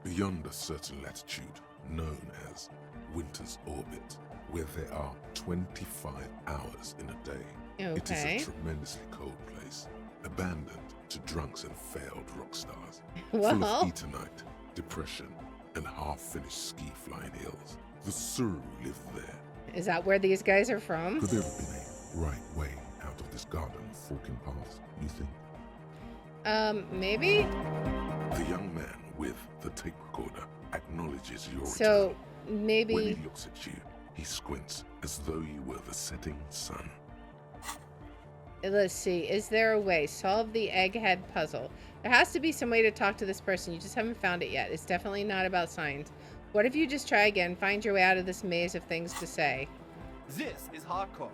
beyond a certain latitude, known as Winter's Orbit, where there are 25 hours in a day. It is Okay. a tremendously cold place, abandoned to drunks and failed rock stars, full Well, of eternite, depression, and half-finished ski-flying hills. The Suru live there. is that where these guys are from? Could there have been a right way out of this garden of forking paths, you think? Maybe? The young man with the tape recorder acknowledges your So, return. When maybe... he looks at you, he squints as though you were the setting sun. Let's see. Is there a way? Solve the egghead puzzle. There has to be some way to talk to this person. You just haven't found it yet. It's definitely not about signs. What if you just try again, find your way out of this maze of things to say? This is hardcore.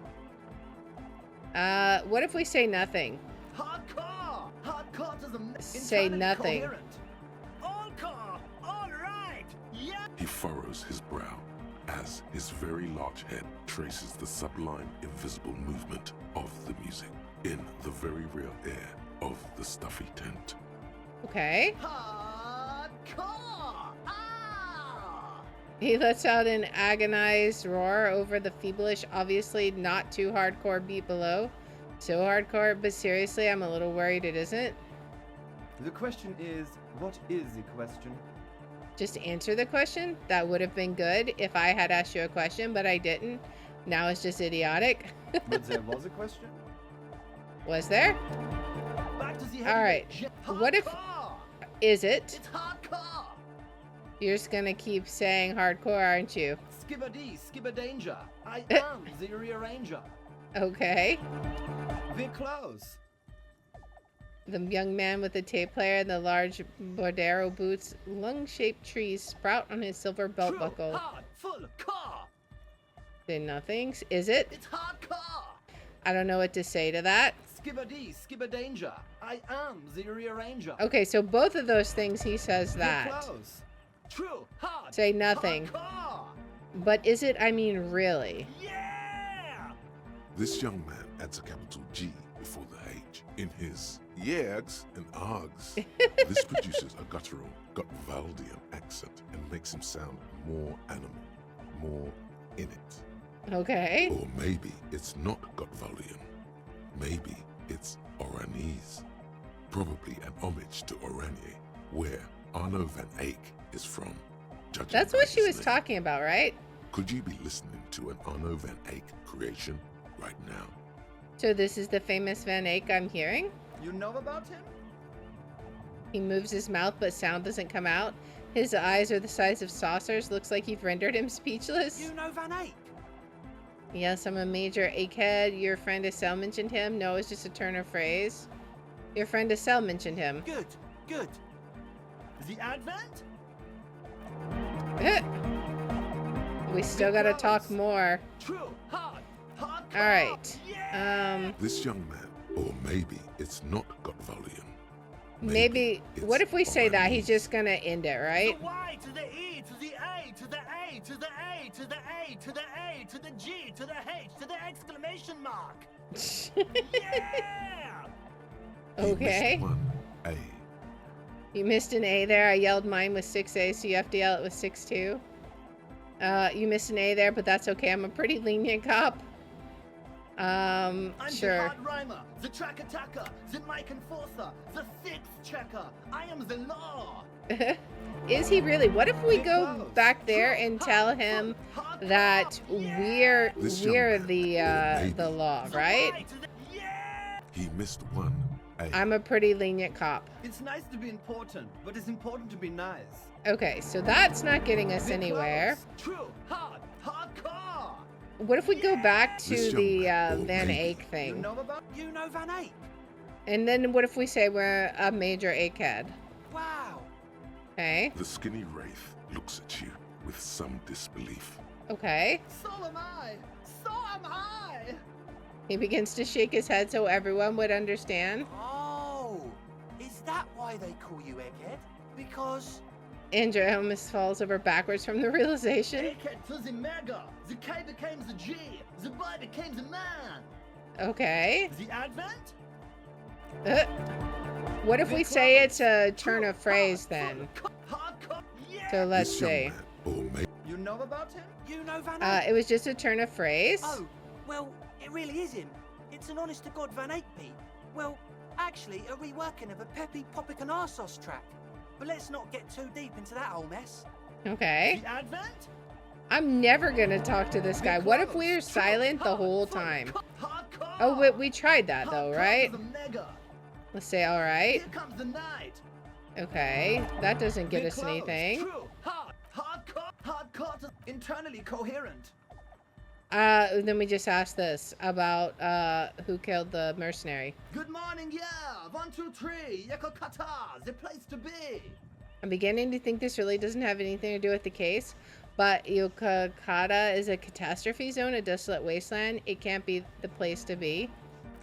What if we say nothing? Hardcore! Hardcore to the Say internally nothing. coherent. All car! All right! Yeah! He furrows his brow as his very large head traces the sublime invisible movement of the music in the very real air of the stuffy tent. Okay. Hardcore! Ah! He lets out an agonized roar over the feeblish, obviously not too hardcore beat below. So hardcore, but seriously, I'm a little worried it isn't. The question is, what is the question? Just answer the question. That would have been good if I had asked you a question, but I didn't. Now it's just idiotic. But there was a question? Was there? Back to the All right. heavyweight. What if- Hardcore! Is it? It's hardcore! You're just gonna keep saying hardcore, aren't you? Skibber-dee, skibber-danger. I am the rearranger. Okay. We're close. The young man with the tape player and the large Bordero boots, lung-shaped trees sprout on his silver belt True, buckle. hard, full, car. Say nothing. Is it? It's hardcore. I don't know what to say to that. Skibber-dee, skibber-danger. I am the rearranger. Okay, so both of those things he says We're that. close. True, hard. Say nothing. Hardcore. But is it, I mean, really? Yeah! This young man adds a capital G before the H in his yegs and args. This produces a guttural, Gotwaldian accent and makes him sound more animal, more in it. Okay. Or maybe it's not Gotwaldian. Maybe it's Oranese. Probably an homage to Oranje, where Arno van Eyck is from. Judging That's by what she his was name. talking about, right? Could you be listening to an Arno van Eyck creation right now? So this is the famous Van Eyck I'm hearing? You know about him? He moves his mouth, but sound doesn't come out. His eyes are the size of saucers. Looks like you've rendered him speechless. You know Van Eyck? Yes, I'm a major egghead. Your friend Estelle mentioned him. No, it's just a turn of phrase. Your friend Estelle mentioned him. Good, good. The Advent? We still gotta talk more. True, hard, hardcore. All right. Yeah! This young man, or maybe it's not Gotwaldian. Maybe. What if we say that? He's Oranese. just gonna end it, right? The Y to the E to the A to the A to the A to the A to the A to the G to the H to the exclamation mark. Yeah! He missed Okay. one A. You missed an A there. I yelled mine with 6A, so you have to yell it with 6-2. You missed an A there, but that's okay. I'm a pretty lenient cop. I'm the Sure. hard rhymer, the track attacker, the mic enforcer, the sixth checker. I am the law. Is he really? What if we go back there and tell him that we're This young man, the law, right? Yeah! He missed one A. I'm a pretty lenient cop. It's nice to be important, but it's important to be nice. Okay, so that's not getting us Be anywhere. close. True, hardcore. What if we go back to This young the man, or Van maybe. Eyck You thing? know about? You know Van Eyck? And then what if we say we're a major ACAD? Wow. Okay, The skinny wraith looks at you with some disbelief. okay. So am I. So am I. He begins to shake his head so everyone would understand. Oh, is that why they call you Egghead? Because Andrew almost falls over backwards from the realization. Egghead to the mega. The K became the G. The boy became the man. Okay. The Advent? Uh, what if we say it's a turn of phrase then? Hardcore. Yeah. So let's This young see. man, or maybe. You know about him? you know Van Eyck. It was just a turn of phrase. Oh, well, it really is him. It's an honest-to-God Van Eyck beat. Well, actually, a reworking of a Peppy Popic and Arsos track. But let's not get too deep into that whole mess. Okay. The Advent? I'm never gonna talk to this guy. What if we're silent the whole time? Oh, we tried that though, right? Let's say all right. Here comes the night. Okay, that doesn't get Be us close. anything. True, hardcore, Internally coherent. Then we just asked this about who killed the mercenary. Good morning, yeah. 1, 2, 3. Yakokata, the place to be. I'm beginning to think this really doesn't have anything to do with the case, but Yokokata is a catastrophe zone, a desolate wasteland. It can't be the place to be.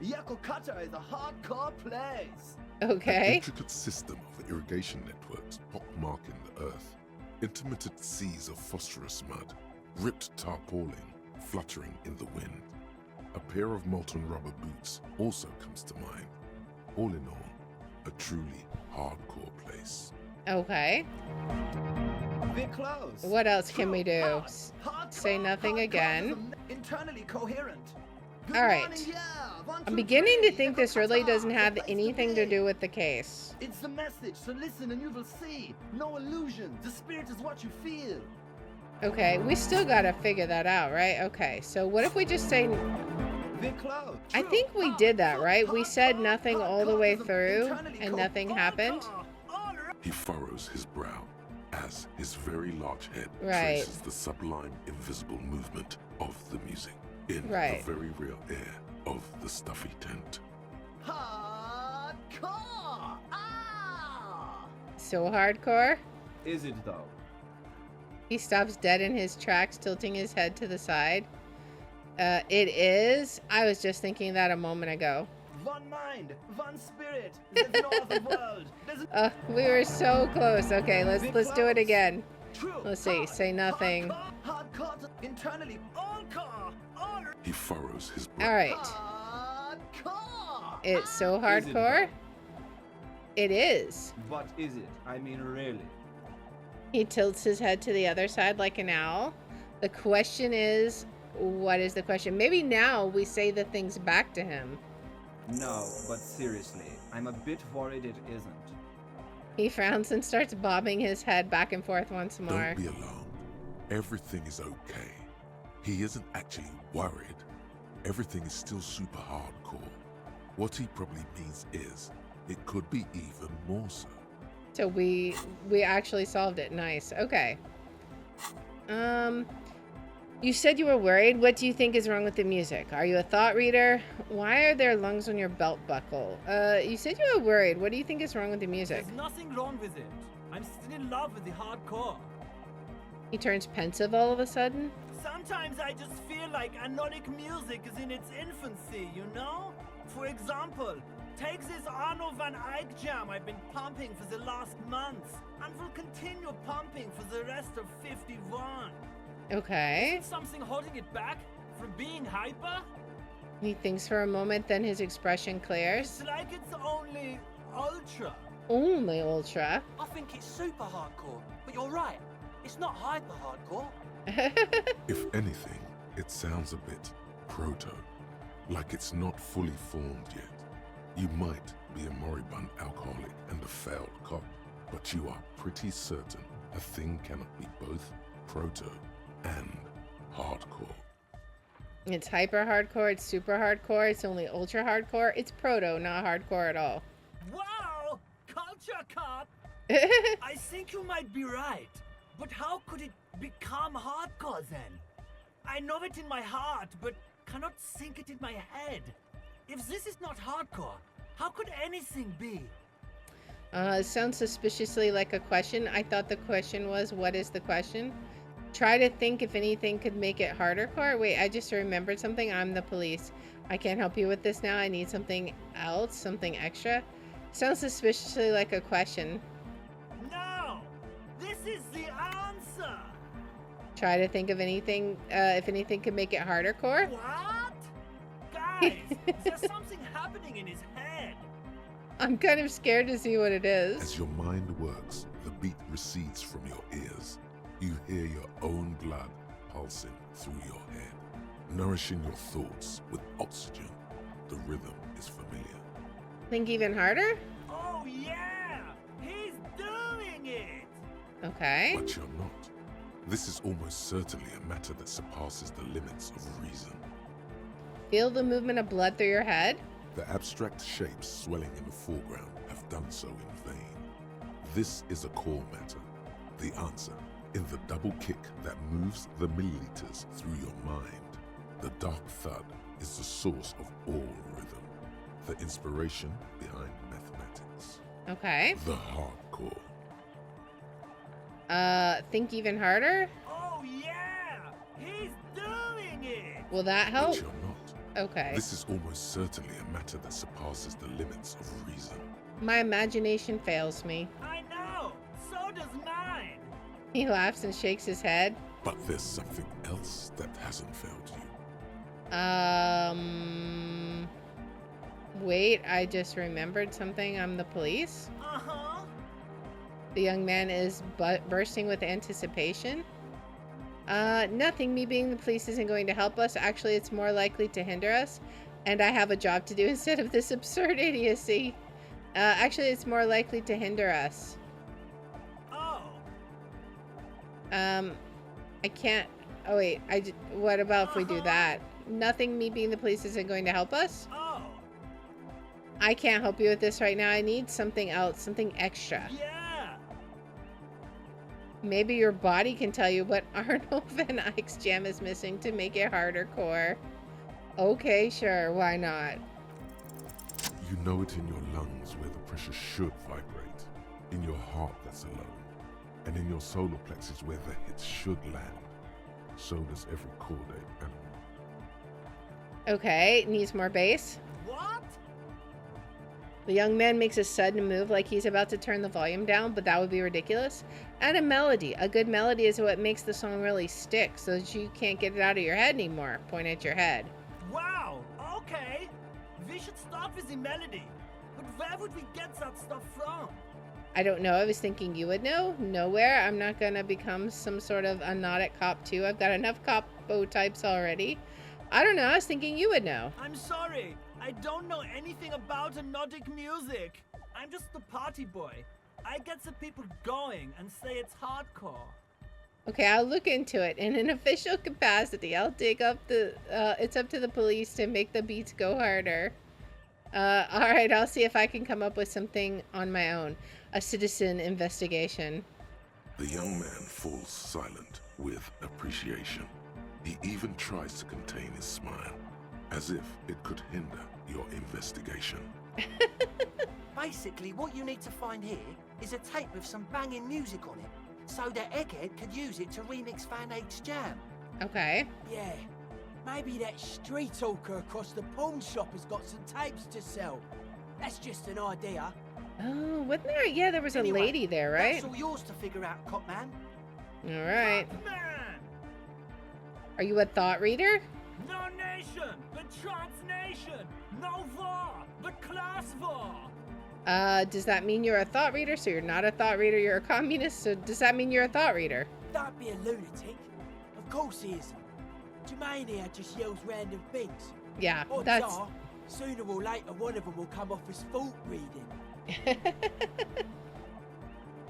Yakokata is a hardcore place. An Okay. intricate system of irrigation networks pockmarking the earth. Intermittent seas of phosphorus mud, ripped tarpaulin fluttering in the wind. A pair of molten rubber boots also comes to mind. All in all, a truly hardcore place. Okay. Be close. What else can we do? Hardcore, Say nothing hardcore again. is Internally coherent. Good All right. morning, yeah. 1, I'm 2, beginning 3. to think this really Yakokata, doesn't the have place anything to be. do with the case. It's the message, so listen and you will see. No illusion. The spirit is what you feel. Okay, we still gotta figure that out, right? Okay, so what if we just say... Be close. I think we did that, right? We said nothing all the way through and nothing happened. He furrows his brow as his very large head Right. traces the sublime invisible movement of the music in Right. the very real air of the stuffy tent. Hardcore! Ah! So hardcore. Is it though? He stops dead in his tracks, tilting his head to the side. It is. I was just thinking that a moment ago. One mind, one spirit. There's no other world. There's We were so close. Okay, let's do it again. true. Let's see. Say nothing. Hardcore. Internally. All car. All He furrows his brow. All right. hardcore. It's so Is it hardcore. It is. But is it? I mean, really? He tilts his head to the other side like an owl. The question is, what is the question? Maybe now we say the things back to him. No, but seriously, I'm a bit worried it isn't. He frowns and starts bobbing his head back and forth once more. Don't be alarmed. Everything is okay. He isn't actually worried. Everything is still super hardcore. What he probably means is, it could be even more so. So we actually solved it. Nice. Okay. You said you were worried. What do you think is wrong with the music? Are you a thought reader? Why are there lungs on your belt buckle? You said you were worried. What do you think is wrong with the music? There's nothing wrong with it. I'm still in love with the hardcore. He turns pensive all of a sudden. Sometimes I just feel like anodic music is in its infancy, you know? For example, take this Arno van Eyck jam I've been pumping for the last month, and will continue pumping for the rest of 51. Okay. Is something holding it back from being hyper? He thinks for a moment, then his expression clears. It's like it's only ultra. Only ultra. I think it's super hardcore, but you're right. It's not hyper hardcore. If anything, it sounds a bit proto. like it's not fully formed yet. You might be a moribund alcoholic and a failed cop, but you are pretty certain a thing cannot be both proto and hardcore. It's hyper hardcore, it's super hardcore, it's only ultra hardcore. It's proto, not hardcore at all. Wow! Culture cop! I think you might be right. But how could it become hardcore then? I know it in my heart, but cannot think it in my head. If this is not hardcore, how could anything be? It sounds suspiciously like a question. I thought the question was, what is the question? Try to think if anything could make it harder core. Wait, I just remembered something. I'm the police. I can't help you with this now. I need something else, something extra. Sounds suspiciously like a question. No! This is the answer! Try to think of anything, if anything could make it harder core. What? Guys, there's something happening in his head. I'm kind of scared to see what it is. As your mind works, the beat recedes from your ears. You hear your own blood pulsing through your head, nourishing your thoughts with oxygen. The rhythm is familiar. Think even harder? Oh yeah! He's doing it! Okay. But you're not. This is almost certainly a matter that surpasses the limits of reason. Feel the movement of blood through your head? The abstract shapes swelling in the foreground have done so in vain. This is a core matter. The answer in the double kick that moves the milliliters through your mind. The dark thud is the source of all rhythm, the inspiration behind mathematics. Okay. The hardcore. Think even harder? Oh yeah! He's doing it! Will that help? But you're not. Okay. This is almost certainly a matter that surpasses the limits of reason. My imagination fails me. I know! So does mine! He laughs and shakes his head. But there's something else that hasn't failed you. Wait, I just remembered something. I'm the police. Uh-huh. The young man is bursting with anticipation. Nothing. Me being the police isn't going to help us. Actually, it's more likely to hinder us. And I have a job to do instead of this absurd idiocy. Actually, it's more likely to hinder us. Oh. I can't... Oh, wait. What about if we do that? Nothing. Me being the police isn't going to help us? Oh. I can't help you with this right now. I need something else. Something extra. Yeah. Maybe your body can tell you what Arnold Van Eyck's jam is missing to make it harder core. Okay, sure. Why not? You know it in your lungs where the pressure should vibrate, in your heart that's alone, and in your solar plexus where the hits should land. So does every chordate animal. Okay, needs more bass. What? The young man makes a sudden move like he's about to turn the volume down, but that would be ridiculous. Add a melody. A good melody is what makes the song really stick so that you can't get it out of your head anymore. Point at your head. Wow. Okay. We should start with the melody. But where would we get that stuff from? I don't know. I was thinking you would know. Nowhere. I'm not going to become some sort of a nautic cop too. I've got enough cop-o types already. I don't know. I was thinking you would know. I'm sorry. I don't know anything about hypnotic music. I'm just the party boy. I get the people going and say it's hardcore. Okay, I'll look into it. In an official capacity, I'll dig up the... it's up to the police to make the beats go harder. Alright, I'll see if I can come up with something on my own. A citizen investigation. The young man falls silent with appreciation. He even tries to contain his smile, as if it could hinder your investigation. Basically, what you need to find here is a tape with some banging music on it, so that Egghead could use it to remix Van Eyck's jam. Okay. Yeah, maybe that street hawker across the pawn shop has got some tapes to sell. That's just an idea. Oh, wasn't there? Yeah, there was a Anyway, lady there, right? That's all yours to figure out, Copman. Alright. Man! Are you a thought reader? No nation, but transnation. No war, but class war. Does that mean you're a thought reader? So you're not a thought reader, you're a communist? So does that mean you're a thought reader? Don't be a lunatic. Of course he isn't. Jermaine here just yells random things. Yeah, Odds that's... are, sooner or later one of them will come off as fault reading.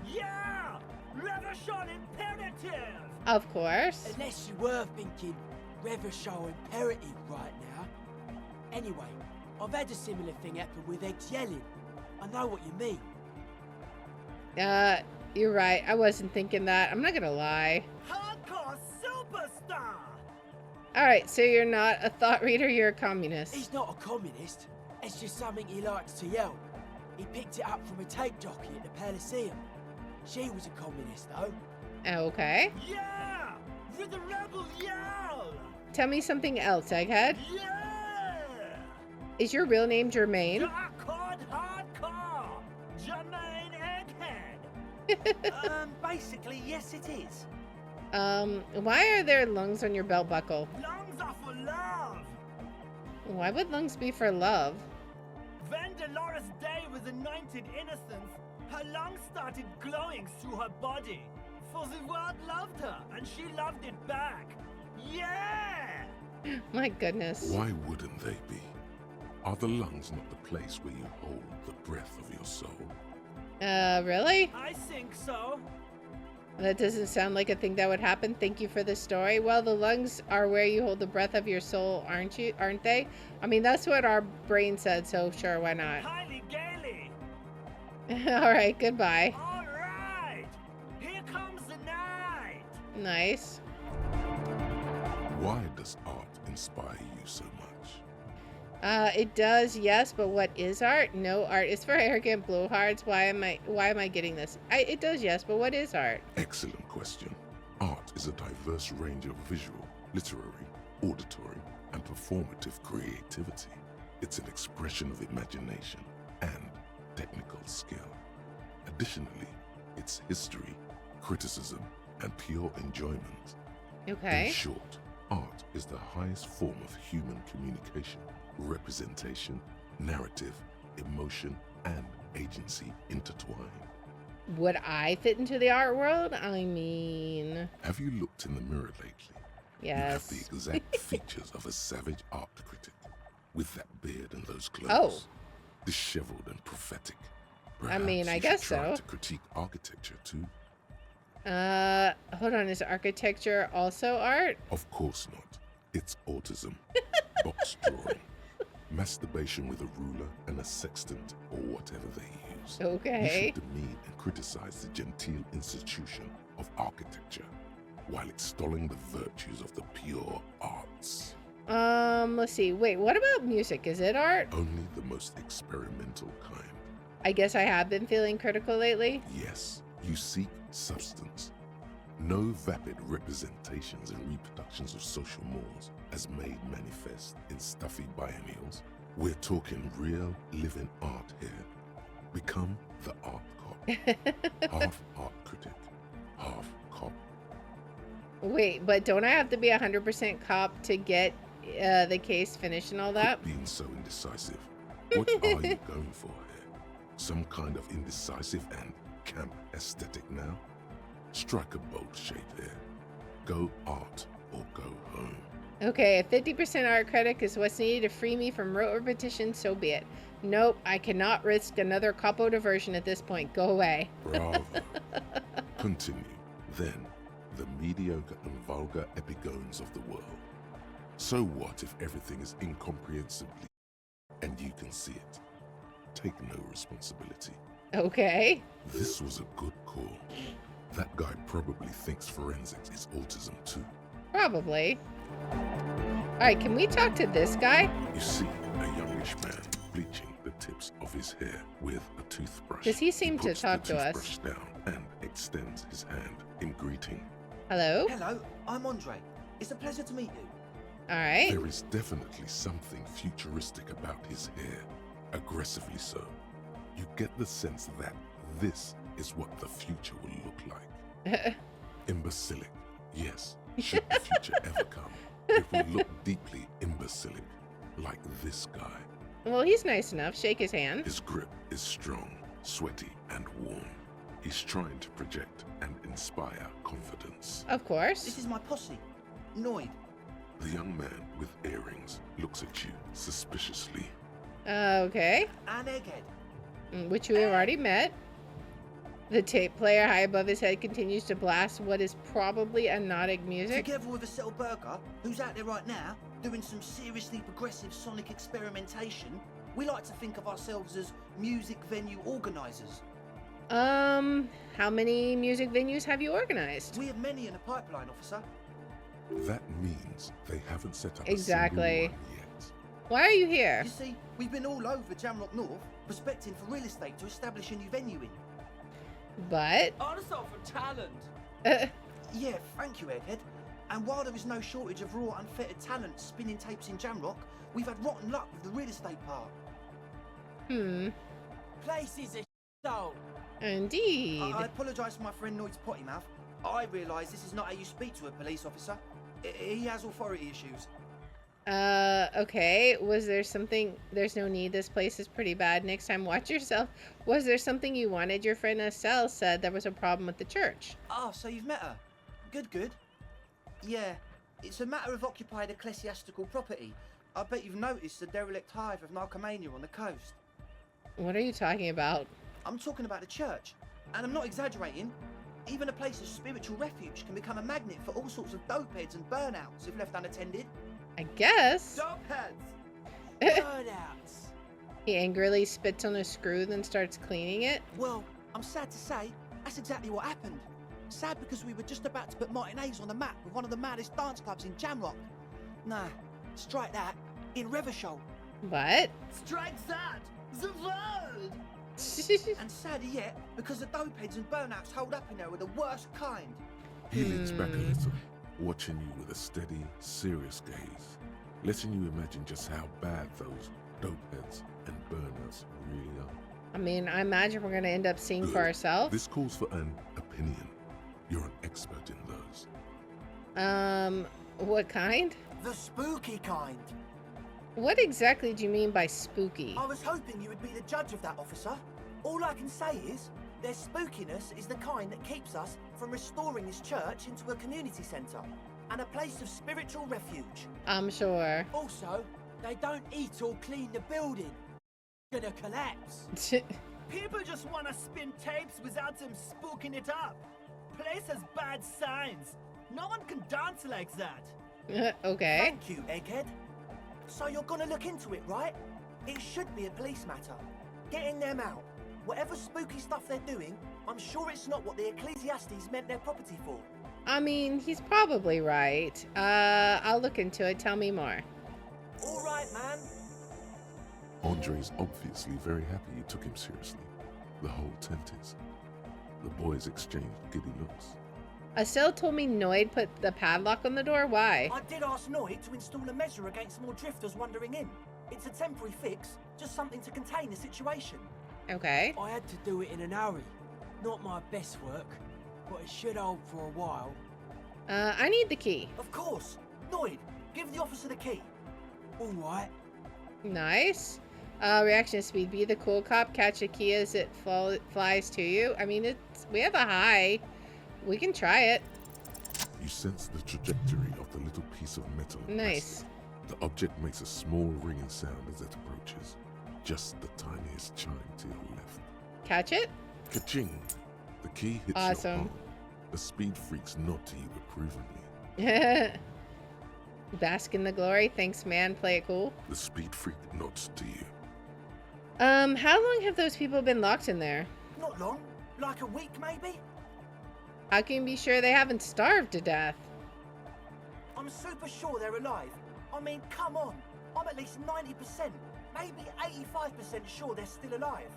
Yeah! Reversion imperative! Of course. Unless you were thinking Revershaw imperative right now. Anyway, I've had a similar thing happen with eggs yelling. I know what you mean. You're right. I wasn't thinking that. I'm not gonna lie. Hardcore superstar! Alright, so you're not a thought reader, you're a communist. He's not a communist. It's just something he likes to yell. He picked it up from a tape jockey at the Elysium. She was a communist, though. Okay. Yeah! With the rebel yell! Tell me something else, Egghead. Yeah! Is your real name Germaine? Dark hardcore! Jermaine Egghead! Basically, yes it is. Why are there lungs on your belt buckle? Lungs are for love! Why would lungs be for love? When Dolores Day was anointed innocence, her lungs started glowing through her body. For the world loved her, and she loved it back. Yeah! My goodness. Why wouldn't they be? Are the lungs not the place where you hold the breath of your soul? Really? I think so. That doesn't sound like a thing that would happen. Thank you for the story. Well, the lungs are where you hold the breath of your soul, aren't they? I mean, that's what our brain said, so sure, why not? Highly gaily. Alright, goodbye. All right. Here comes the night. Nice. Why does art inspire you so much? It does, yes, but what is art? No, art is for arrogant blowhards. Why am I getting this? It does, yes, but what is art? Excellent question. Art is a diverse range of visual, literary, auditory, and performative creativity. It's an expression of imagination and technical skill. Additionally, it's history, criticism, and pure enjoyment. Okay. In short, art is the highest form of human communication, representation, narrative, emotion, and agency intertwined. Would I fit into the art world? I mean... Have you looked in the mirror lately? Yes. You have the exact features of a savage art critic, with that beard and those clothes. Oh. Disheveled and prophetic. I mean, Perhaps I you guess should try so. to critique architecture too. Hold on, is architecture also art? Of course not. It's autism, box drawing, masturbation with a ruler and a sextant or whatever they use. Okay. You should demean and criticize the genteel institution of architecture while extolling the virtues of the pure arts. Let's see. Wait, what about music? Is it art? Only the most experimental kind. I guess I have been feeling critical lately. Yes, you seek substance. No vapid representations and reproductions of social mores as made manifest in stuffy biennials. We're talking real living art here. Become the art cop. Half art critic, half cop. Wait, but don't I have to be 100% cop to get the case finished and all that? Quit being so indecisive. What are you going for here? Some kind of indecisive and camp aesthetic now? Strike a bold shape here. Go art or go home. Okay, if 50% art critic is what's needed to free me from rote repetition, so be it. Nope, I cannot risk another capo diversion at this point. Go away. Bravo. Continue. Then, the mediocre and vulgar epigones of the world. So what if everything is incomprehensibly and you can see it? Take no responsibility. Okay. This was a good call. That guy probably thinks forensics is autism too. Probably. Alright, can we talk to this guy? You see a youngish man bleaching the tips of his hair with a toothbrush. Does he seem to puts talk the to us? toothbrush down and extends his hand in greeting. Hello? Hello, I'm Andre. It's a pleasure to meet you. Alright. There is definitely something futuristic about his hair, aggressively so. You get the sense that this is what the future will look like. Imbecilic, yes, should the future ever come. It will look deeply imbecilic, like this guy. Well, he's nice enough. Shake his hand. His grip is strong, sweaty, and warm. He's trying to project and inspire confidence. Of course. This is my posse, Noid. The young man with earrings looks at you suspiciously. Okay. And Egghead. Which we have already met. The tape player high above his head continues to blast what is probably hypnotic music. Together with a Settle Burger, who's out there right now, doing some seriously progressive sonic experimentation, we like to think of ourselves as music venue organisers. How many music venues have you organized? We have many in the pipeline, officer. That means they haven't set up Exactly. a single one yet. Why are you here? You see, we've been all over Jamrock North, prospecting for real estate to establish a new venue in. But Also for talent. Yeah, thank you, Egghead. And while there is no shortage of raw, unfettered talent spinning tapes in Jamrock, we've had rotten luck with the real estate part. Place is a shithole. Indeed. I apologise for my friend Noid's potty mouth. I realise this is not how you speak to a police officer. He has authority issues. Okay. Was there something? There's no need. This place is pretty bad. Next time, watch yourself. Was there something you wanted? Your friend Estelle said there was a problem with the church. Ah, so you've met her. Good. Yeah, it's a matter of occupied ecclesiastical property. I bet you've noticed the derelict hive of narcomania on the coast. What are you talking about? I'm talking about the church. And I'm not exaggerating. Even a place of spiritual refuge can become a magnet for all sorts of dopeheads and burnouts if left unattended. I guess. Dopeheads! Burnouts. He angrily spits on a screw, then starts cleaning it. Well, I'm sad to say, that's exactly what happened. Sad because we were just about to put Martinez on the map with one of the maddest dance clubs in Jamrock. Nah, strike that. In Revershoal. What? Strike that! The word! And sadder yet, because the dopeheads and burnouts holed up in there are the worst kind. He leans back a little, watching you with a steady, serious gaze, letting you imagine just how bad those dopeheads and burnouts really are. I mean, I imagine we're gonna end up seeing for Good. ourselves. This calls for an opinion. You're an expert in those. What kind? The spooky kind. What exactly do you mean by spooky? I was hoping you would be the judge of that, officer. All I can say is, their spookiness is the kind that keeps us from restoring this church into a community centre and a place of spiritual refuge. I'm sure. Also, they don't eat or clean the building. Gonna collapse. People just want to spin tapes without them spooking it up. Place has bad signs. No one can dance like that. Okay. Thank you, Egghead. So you're gonna look into it, right? It should be a police matter. Getting them out. Whatever spooky stuff they're doing, I'm sure it's not what the Ecclesiastes meant their property for. I mean, he's probably right. I'll look into it. Tell me more. All right, man. Andre's obviously very happy you took him seriously. The whole tent is. The boys exchanged giddy looks. Estelle told me Noid put the padlock on the door. Why? I did ask Noid to install a measure against more drifters wandering in. It's a temporary fix, just something to contain the situation. Okay. I had to do it in an hurry. Not my best work, but it should hold for a while. I need the key. Of course. Noid, give the officer the key. All right. Nice. Reaction speed. Be the cool cop. Catch a key as it flies to you. I mean, we have a high. We can try it. You sense the trajectory of the little piece of metal. Nice. The object makes a small ringing sound as it approaches. Just the tiniest chime to your left. Catch it? Ka-ching! The key hits Awesome. your palm. The speed freaks nod to you approvingly. Bask in the glory. Thanks, man. Play it cool. The speed freak nods to you. How long have those people been locked in there? Not long. Like a week, maybe? How can you be sure they haven't starved to death? I'm super sure they're alive. I mean, come on. I'm at least 90%, maybe 85% sure they're still alive.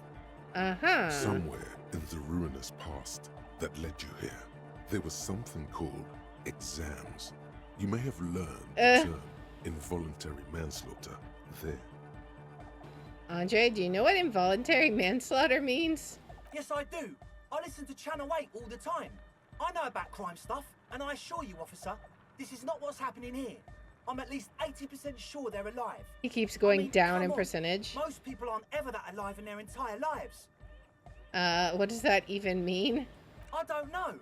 Uh-huh. Somewhere in the ruinous past that led you here, there was something called exams. You may have learned the term involuntary manslaughter there. Andre, do you know what involuntary manslaughter means? Yes, I do. I listen to Channel 8 all the time. I know about crime stuff, and I assure you, officer, this is not what's happening here. I'm at least 80% sure they're alive. He keeps going I mean, down come in on. percentage. Most people aren't ever that alive in their entire lives. What does that even mean? I don't know.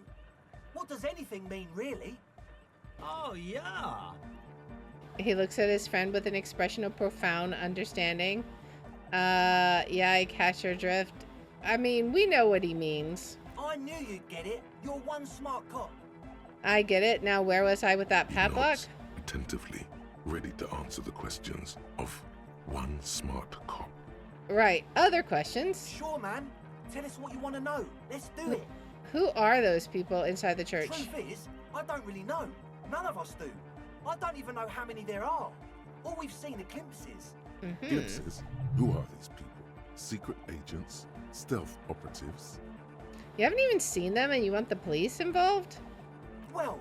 What does anything mean, really? Oh, yeah. He looks at his friend with an expression of profound understanding. Yeah, I catch your drift. I mean, we know what he means. I knew you'd get it. You're one smart cop. I get it. Now, where was I with that He padlock? nods attentively, ready to answer the questions of one smart cop. Right. Other questions? Sure, man. Tell us what you want to know. Let's do it. Who are those people inside the church? Truth is, I don't really know. None of us do. I don't even know how many there are. All we've seen are glimpses. Glimpses? Who are these people? Secret agents? Stealth operatives? You haven't even seen them and you want the police involved? Well,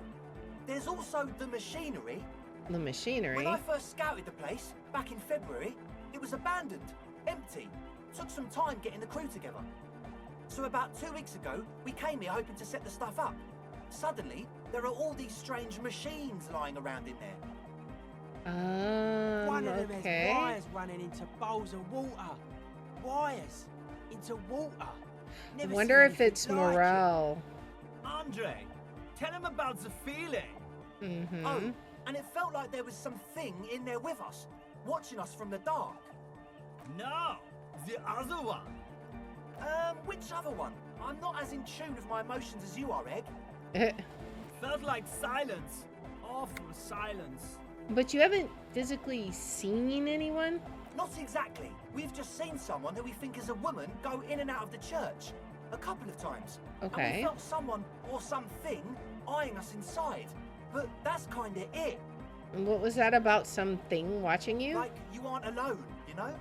there's also the machinery. The machinery? When I first scouted the place, back in February, it was abandoned, empty. Took some time getting the crew together. So about 2 weeks ago, we came here hoping to set the stuff up. Suddenly, there are all these strange machines lying around in there. One of them okay. has wires running into bowls of water. Wires into water. I Never wonder seen if it's anything like it. Morell. Andre, tell him about the feeling. Oh, and it felt like there was something in there with us, watching us from the dark. No, the other one. Which other one? I'm not as in tune with my emotions as you are, Egg. Felt like silence. Awful silence. But you haven't physically seen anyone? Not exactly. We've just seen someone who we think is a woman go in and out of the church. A couple of times. And Okay. we felt someone or something eyeing us inside. But that's kinda it. And what was that about? Something watching you? Like you aren't alone, you know?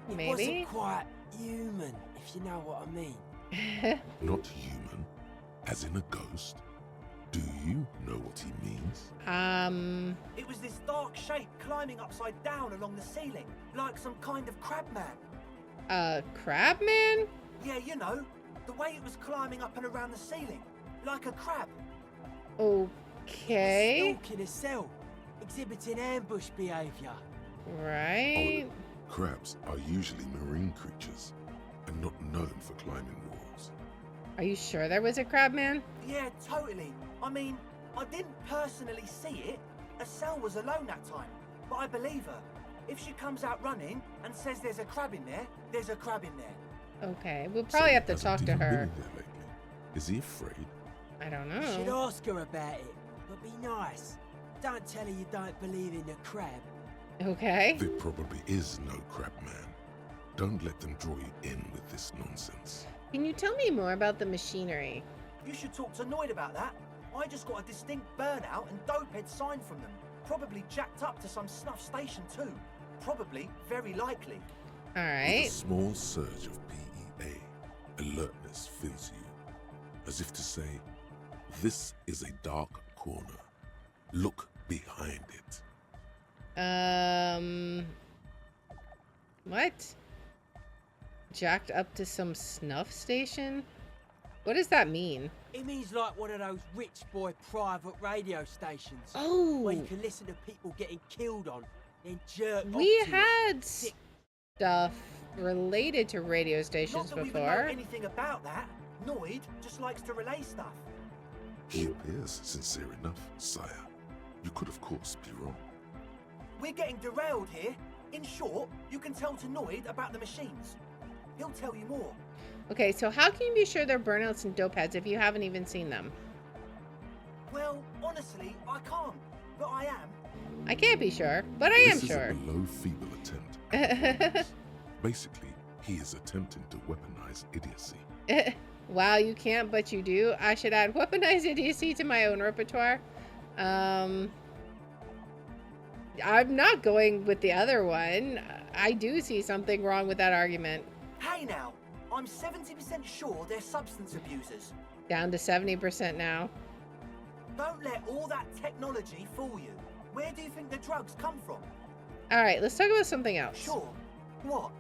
It Maybe? wasn't quite human, if you know what I mean. Not human? As in a ghost? Do you know what he means? It was this dark shape climbing upside down along the ceiling, like some kind of crab man. Crab man? Yeah, you know, the way it was climbing up and around the ceiling, like a crab. Okay. Stalking a cell, exhibiting ambush behaviour. Right. Crabs are usually marine creatures and not known for climbing walls. Are you sure there was a crab man? Yeah, totally. I mean, I didn't personally see it. Estelle was alone that time, but I believe her. If she comes out running and says there's a crab in there, there's a crab in there. Okay, we'll probably have to Hasn't talk to even been her. in there lately. Is he afraid? I don't You should know. ask her about it, but be nice. Don't tell her you don't believe in the crab. Okay. There probably is no crab man. Don't let them draw you in with this nonsense. Can you tell me more about the machinery? You should talk to Noid about that. I just got a distinct burnout and dopehead sign from them. Probably jacked up to some snuff station too. Probably, very likely. All With a right. small surge of PEA, alertness fills you, as if to say, this is a dark corner. Look behind it. What? Jacked up to some snuff station? What does that mean? It means like one of those rich boy private radio stations. Oh, Where you can listen to people getting killed on, then jerk off we to it. had stuff related to radio Not stations that we would know before. anything about that. Noid just likes to relay stuff. He appears sincere enough, sire. You could, of course, be wrong. We're getting derailed here. In short, you can tell to Noid about the machines. He'll tell you more. Okay, so how can you be sure they're burnouts and dope heads if you haven't even seen them? Well, honestly, I can't. But I am. I can't be sure, but I am This sure. is a below feeble attempt at violence. Basically, he is attempting to weaponize idiocy. Wow, you can't, but you do. I should add weaponized idiocy to my own repertoire. I'm not going with the other one. I do see something wrong with that argument. Hey now, I'm 70% sure they're substance abusers. Down to 70% now. Don't let all that technology fool you. Where do you think the drugs come from? All right, let's talk about something else. Sure. What?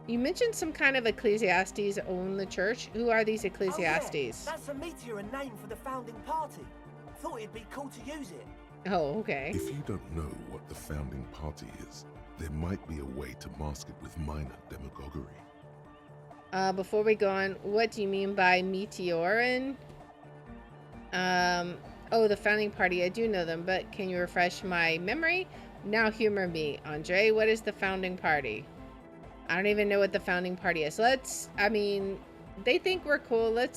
You mentioned some kind of ecclesiastes own the church. Who are these ecclesiastes? Oh, yeah. That's a meteor and name for the founding party. Thought it'd be cool to use it. Oh, okay. If you don't know what the founding party is, there might be a way to mask it with minor demagoguery. Before we go on, what do you mean by meteorin? Oh, the founding party. I do know them, but can you refresh my memory? Now humor me, Andre. What is the founding party? I don't even know what the founding party is. They think we're cool.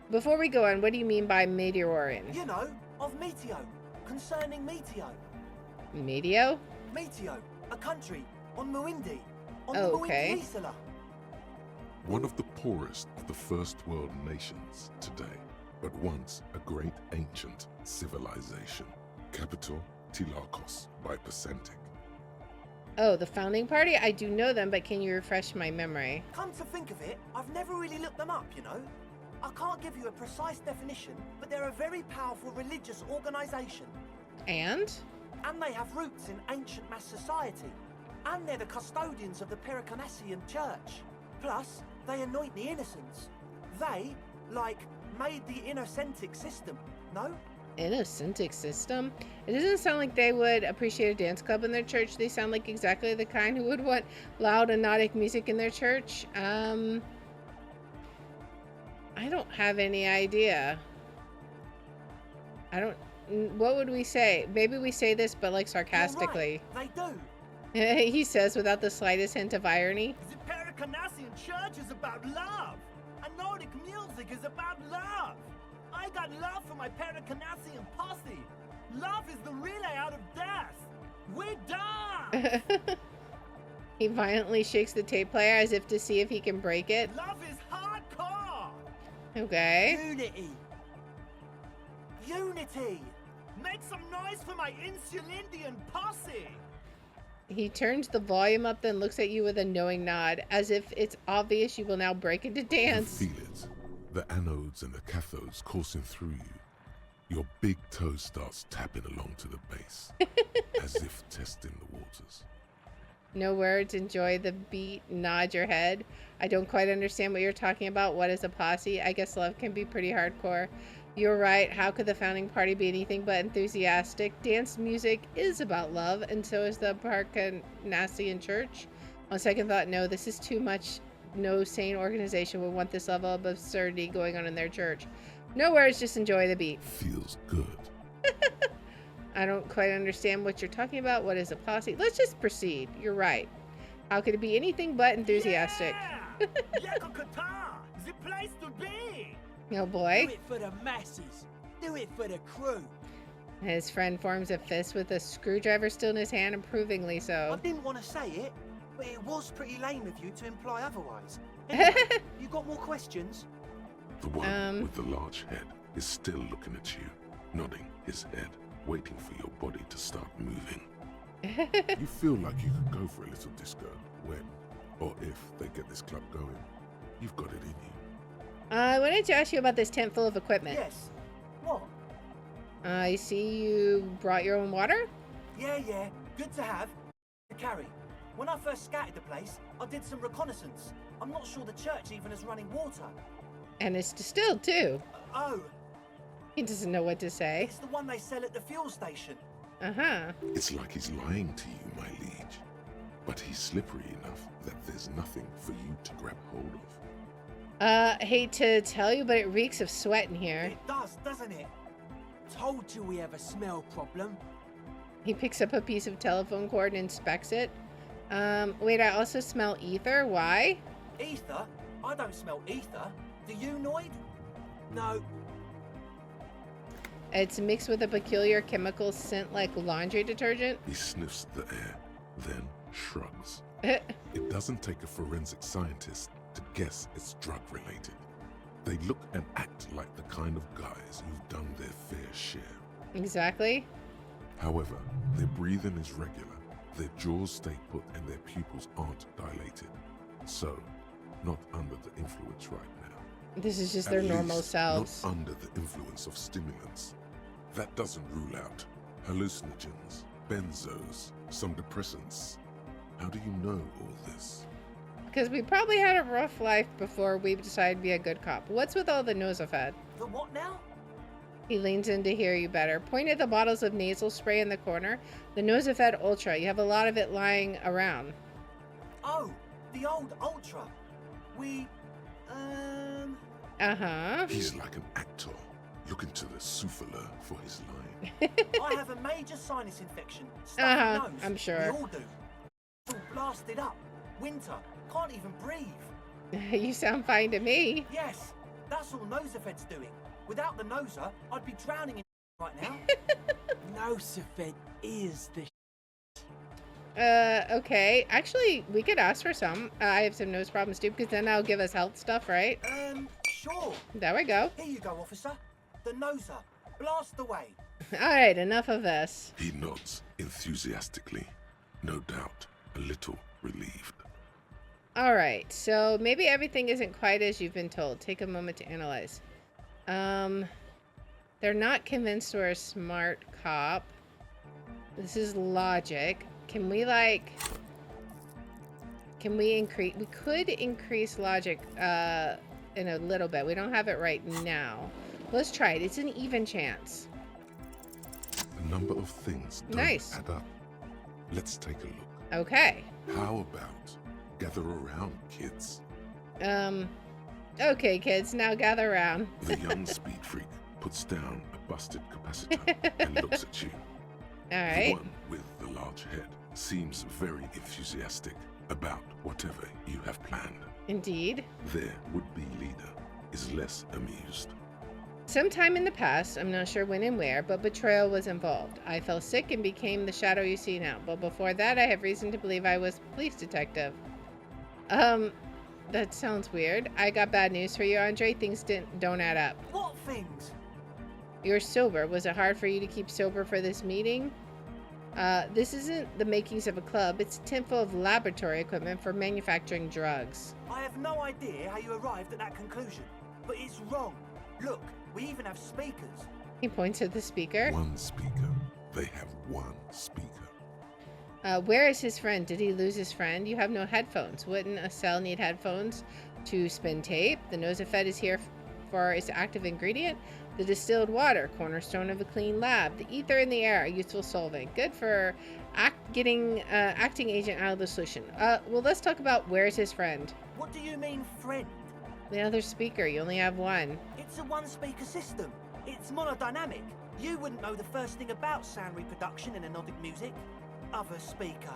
Before we go on, what do you mean by Meteorin? You know, of Meteo, concerning Meteo. Meteo? Meteo, a country on Muindi, on Oh, the okay. Muindi Peninsula. One of the poorest of the first world nations today, but once a great ancient civilization. Capital, Tilakos by Percentic. Oh, the founding party? I do know them, but can you refresh my memory? Come to think of it, I've never really looked them up, you know. I can't give you a precise definition, but they're a very powerful religious organisation. And? And they have roots in ancient mass society. And they're the custodians of the Pericanassian Church. Plus, they anoint the innocents. They, made the Innocentic system, no? Innocentic system? It doesn't sound like they would appreciate a dance club in their church. They sound like exactly the kind who would want loud hypnotic music in their church. I don't have any idea. What would we say? Maybe we say this, but sarcastically. You're right, they do. He says without the slightest hint of irony. The Pericanassian Church is about love. And Nordic music is about love. I got love for my Pericanassian posse. Love is the relay out of death. We're done. He violently shakes the tape player as if to see if he can break it. Love is hardcore. Okay. Unity. Unity. Make some noise for my Insulindian posse. He turns the volume up, then looks at you with a knowing nod, as if it's obvious you will now break into dance. You feel it. The anodes and the cathodes coursing through you. Your big toe starts tapping along to the bass, as if testing the waters. No words, enjoy the beat, nod your head. I don't quite understand what you're talking about. What is a posse? I guess love can be pretty hardcore. You're right. How could the founding party be anything but enthusiastic? Dance music is about love, and so is the Pericanassian Church. On second thought, no, this is too much. No sane organization would want this level of absurdity going on in their church. No words, just enjoy the beat. Feels good. I don't quite understand what you're talking about. What is a posse? Let's just proceed. You're right. How could it be anything but enthusiastic? Yeah! Yakokata, the place to be. Oh boy. Do it for the masses. Do it for the crew. His friend forms a fist with a screwdriver still in his hand, approvingly I so. didn't want to say it, but it was pretty lame of you to imply otherwise. Anyway, you got more questions? The one with the large head is still looking at you, nodding his head, waiting for your body to start moving. You feel like you could go for a little disco when, or if they get this club going. You've got it in you. I wanted to ask you about this tent full of equipment. Yes. What? I see you brought your own water? Yeah, good to have. To carry. When I first scouted the place, I did some reconnaissance. I'm not sure the church even is running water. And it's distilled too. Oh, He doesn't know what to say. it's the one they sell at the fuel station. Uh-huh. It's like he's lying to you, my liege. But he's slippery enough that there's nothing for you to grab hold of. Hate to tell you, but it reeks of sweat in here. It does, doesn't it? Told you we have a smell problem. He picks up a piece of telephone cord and inspects it. Wait, I also smell ether. Why? Ether? I don't smell ether. Do you, Noid? No, It's mixed with a peculiar chemical scent like laundry detergent. He sniffs the air, then shrugs. It doesn't take a forensic scientist to guess it's drug-related. They look and act like the kind of guys who've done their fair share. Exactly. However, their breathing is regular, their jaws stay put, and their pupils aren't dilated. So, not under the influence right now. This is just At their normal least selves. Not under the influence of stimulants. That doesn't rule out hallucinogens, benzos, some depressants. How do you know all this? Because we probably had a rough life before we decided to be a good cop. What's with all the Nosafed? The what now? He leans in to hear you better. Point at the bottles of nasal spray in the corner. The Nosafed Ultra. You have a lot of it lying around. Oh, the old Ultra. We, Uh-huh. He's like an actor. Look into the souffleur for his line. I have a major sinus infection. Stuffy nose. I'm sure. We all do. It's all blasted up. Winter. Can't even breathe. You sound fine to me. Yes, that's all Nosafed's doing. Without the noser, I'd be drowning in right now. Nosafed is the Okay. Actually, we could ask for some. I have some nose problems too, because then that'll give us health stuff, right? Sure. There we go. Here you go, officer. The noser. Blast away. Alright, enough of this. He nods enthusiastically, no doubt a little relieved. Alright, so maybe everything isn't quite as you've been told. Take a moment to analyze. They're not convinced we're a smart cop. This is logic. Can we increase? We could increase logic in a little bit. We don't have it right now. Let's try it. It's an even chance. A number of things don't add up. Let's take a look. Okay. How about gather around, kids? Okay, kids, now gather around. The young speed freak puts down a busted capacitor and looks at you. Alright. The one with the large head seems very enthusiastic about whatever you have planned. Indeed. Their would-be leader is less amused. Sometime in the past, I'm not sure when and where, but betrayal was involved. I fell sick and became the shadow you see now. But before that, I have reason to believe I was a police detective. That sounds weird. I got bad news for you, Andre. Things don't add up. What things? You're sober. Was it hard for you to keep sober for this meeting? This isn't the makings of a club. It's a tin full of laboratory equipment for manufacturing drugs. I have no idea how you arrived at that conclusion, but it's wrong. Look, we even have speakers. He points at the speaker. One speaker. They have one speaker. Where is his friend? Did he lose his friend? You have no headphones. Wouldn't a cell need headphones to spin tape? The Nosafed is here for its active ingredient. The distilled water, cornerstone of a clean lab. The ether in the air, a useful solvent. Good for getting acting agent out of the solution. Well, let's talk about where's his friend. What do you mean, friend? The other speaker. You only have one. It's a one-speaker system. It's monodynamic. You wouldn't know the first thing about sound reproduction in anodic music. Other speaker.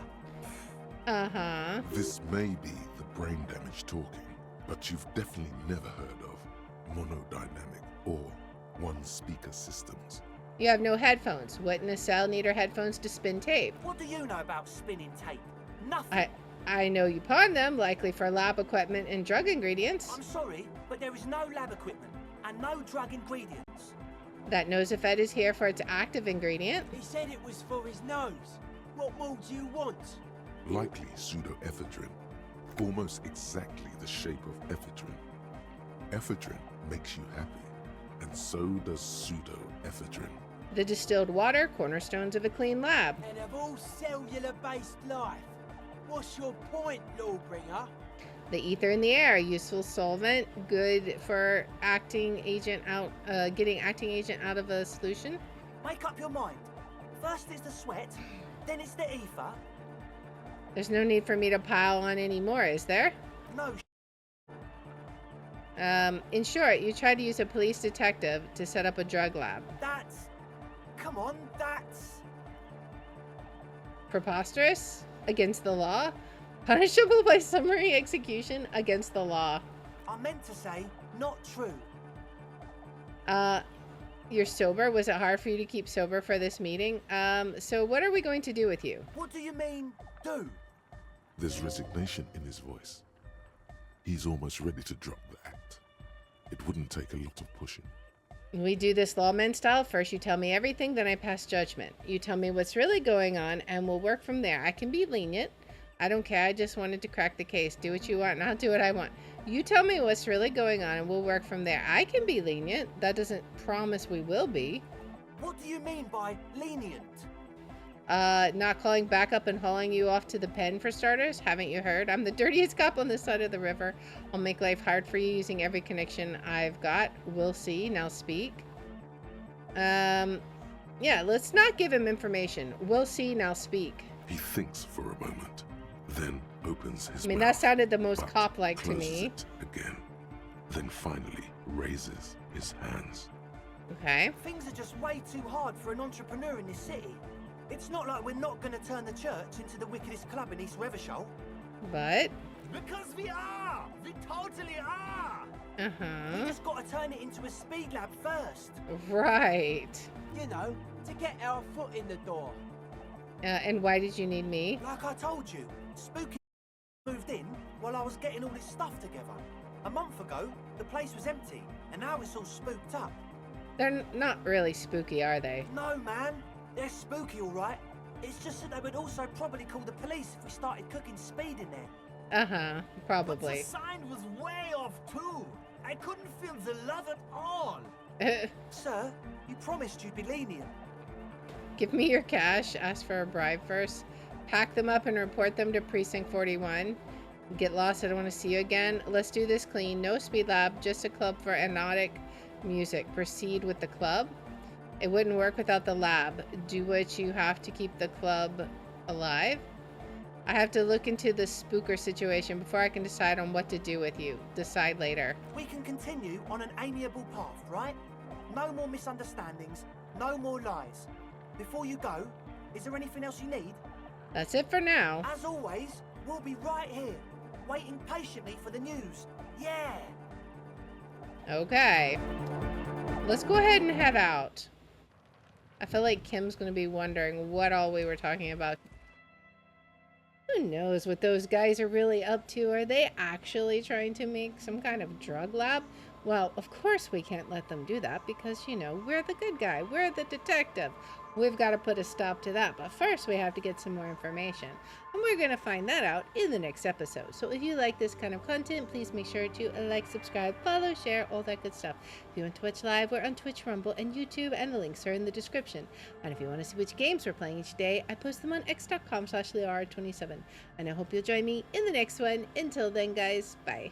Uh-huh. This may be the brain damage talking, but you've definitely never heard of monodynamic or one-speaker systems. You have no headphones. Wouldn't a cell need her headphones to spin tape? What do you know about spinning tape? Nothing. I know you pawn them, likely for lab equipment and drug ingredients. I'm sorry, but there is no lab equipment and no drug ingredients. That Nosafed is here for its active ingredient. He said it was for his nose. What more do you want? Likely pseudoephedrine, almost exactly the shape of ephedrine. Ephedrine makes you happy, and so does pseudoephedrine. The distilled water, cornerstones of a clean lab. And of all cellular-based life, what's your point, Lawbringer? The ether in the air, useful solvent, good for getting acting agent out of a solution. Make up your mind. First is the sweat, then it's the ether. There's no need for me to pile on anymore, is there? No. In short, you tried to use a police detective to set up a drug lab. Come on, that's preposterous, against the law, punishable by summary execution, against the law. I meant to say, not true. You're sober? Was it hard for you to keep sober for this meeting? So what are we going to do with you? What do you mean, do? There's resignation in his voice. He's almost ready to drop the act. It wouldn't take a lot of pushing. We do this lawman style. First you tell me everything, then I pass judgment. You tell me what's really going on, and we'll work from there. I can be lenient. I don't care. I just wanted to crack the case. Do what you want, and I'll do what I want. You tell me what's really going on, and we'll work from there. I can be lenient. That doesn't promise we will be. What do you mean by lenient? Not calling back up and hauling you off to the pen, for starters. Haven't you heard? I'm the dirtiest cop on this side of the river. I'll make life hard for you using every connection I've got. We'll see. Now speak. Yeah, let's not give him information. We'll see. Now speak. He thinks for a moment, then opens his mouth. I mean, that sounded the most cop-like to me. It again, then finally raises his hands. Okay. Things are just way too hard for an entrepreneur in this city. It's not like we're not going to turn the church into the wickedest club in East Revershoal. But. Because we are! We totally are! We Uh-huh. just got to turn it into a speed lab first. Right. You know, to get our foot in the door. And why did you need me? Like I told you, Spooky moved in while I was getting all this stuff together. A month ago, the place was empty, and now it's all spooked up. They're not really spooky, are they? No, man. They're spooky, all right. It's just that they would also probably call the police if we started cooking speed in there. Uh-huh. But Probably. the sign was way off too. I couldn't feel the love at all. Sir, you promised you'd be lenient. Give me your cash. Ask for a bribe first. Pack them up and report them to Precinct 41. Get lost. I don't want to see you again. Let's do this clean. No speed lab. Just a club for anodic music. Proceed with the club. It wouldn't work without the lab. Do what you have to keep the club alive. I have to look into the spooker situation before I can decide on what to do with you. Decide later. We can continue on an amiable path, right? No more misunderstandings, no more lies. Before you go, is there anything else you need? That's it for now. As always, we'll be right here, waiting patiently for the news. Yeah! Okay. Let's go ahead and head out. I feel like Kim's going to be wondering what all we were talking about. Who knows what those guys are really up to? Are they actually trying to make some kind of drug lab? Well, of course we can't let them do that because, you know, we're the good guy. We're the detective. We've got to put a stop to that. But first we have to get some more information. And we're going to find that out in the next episode. So if you like this kind of content, please make sure to like, subscribe, follow, share, all that good stuff. If you want to watch live, we're on Twitch, Rumble, and YouTube, and the links are in the description. And if you want to see which games we're playing each day, I post them on x.com/leor27. And I hope you'll join me in the next one. Until then, guys, bye.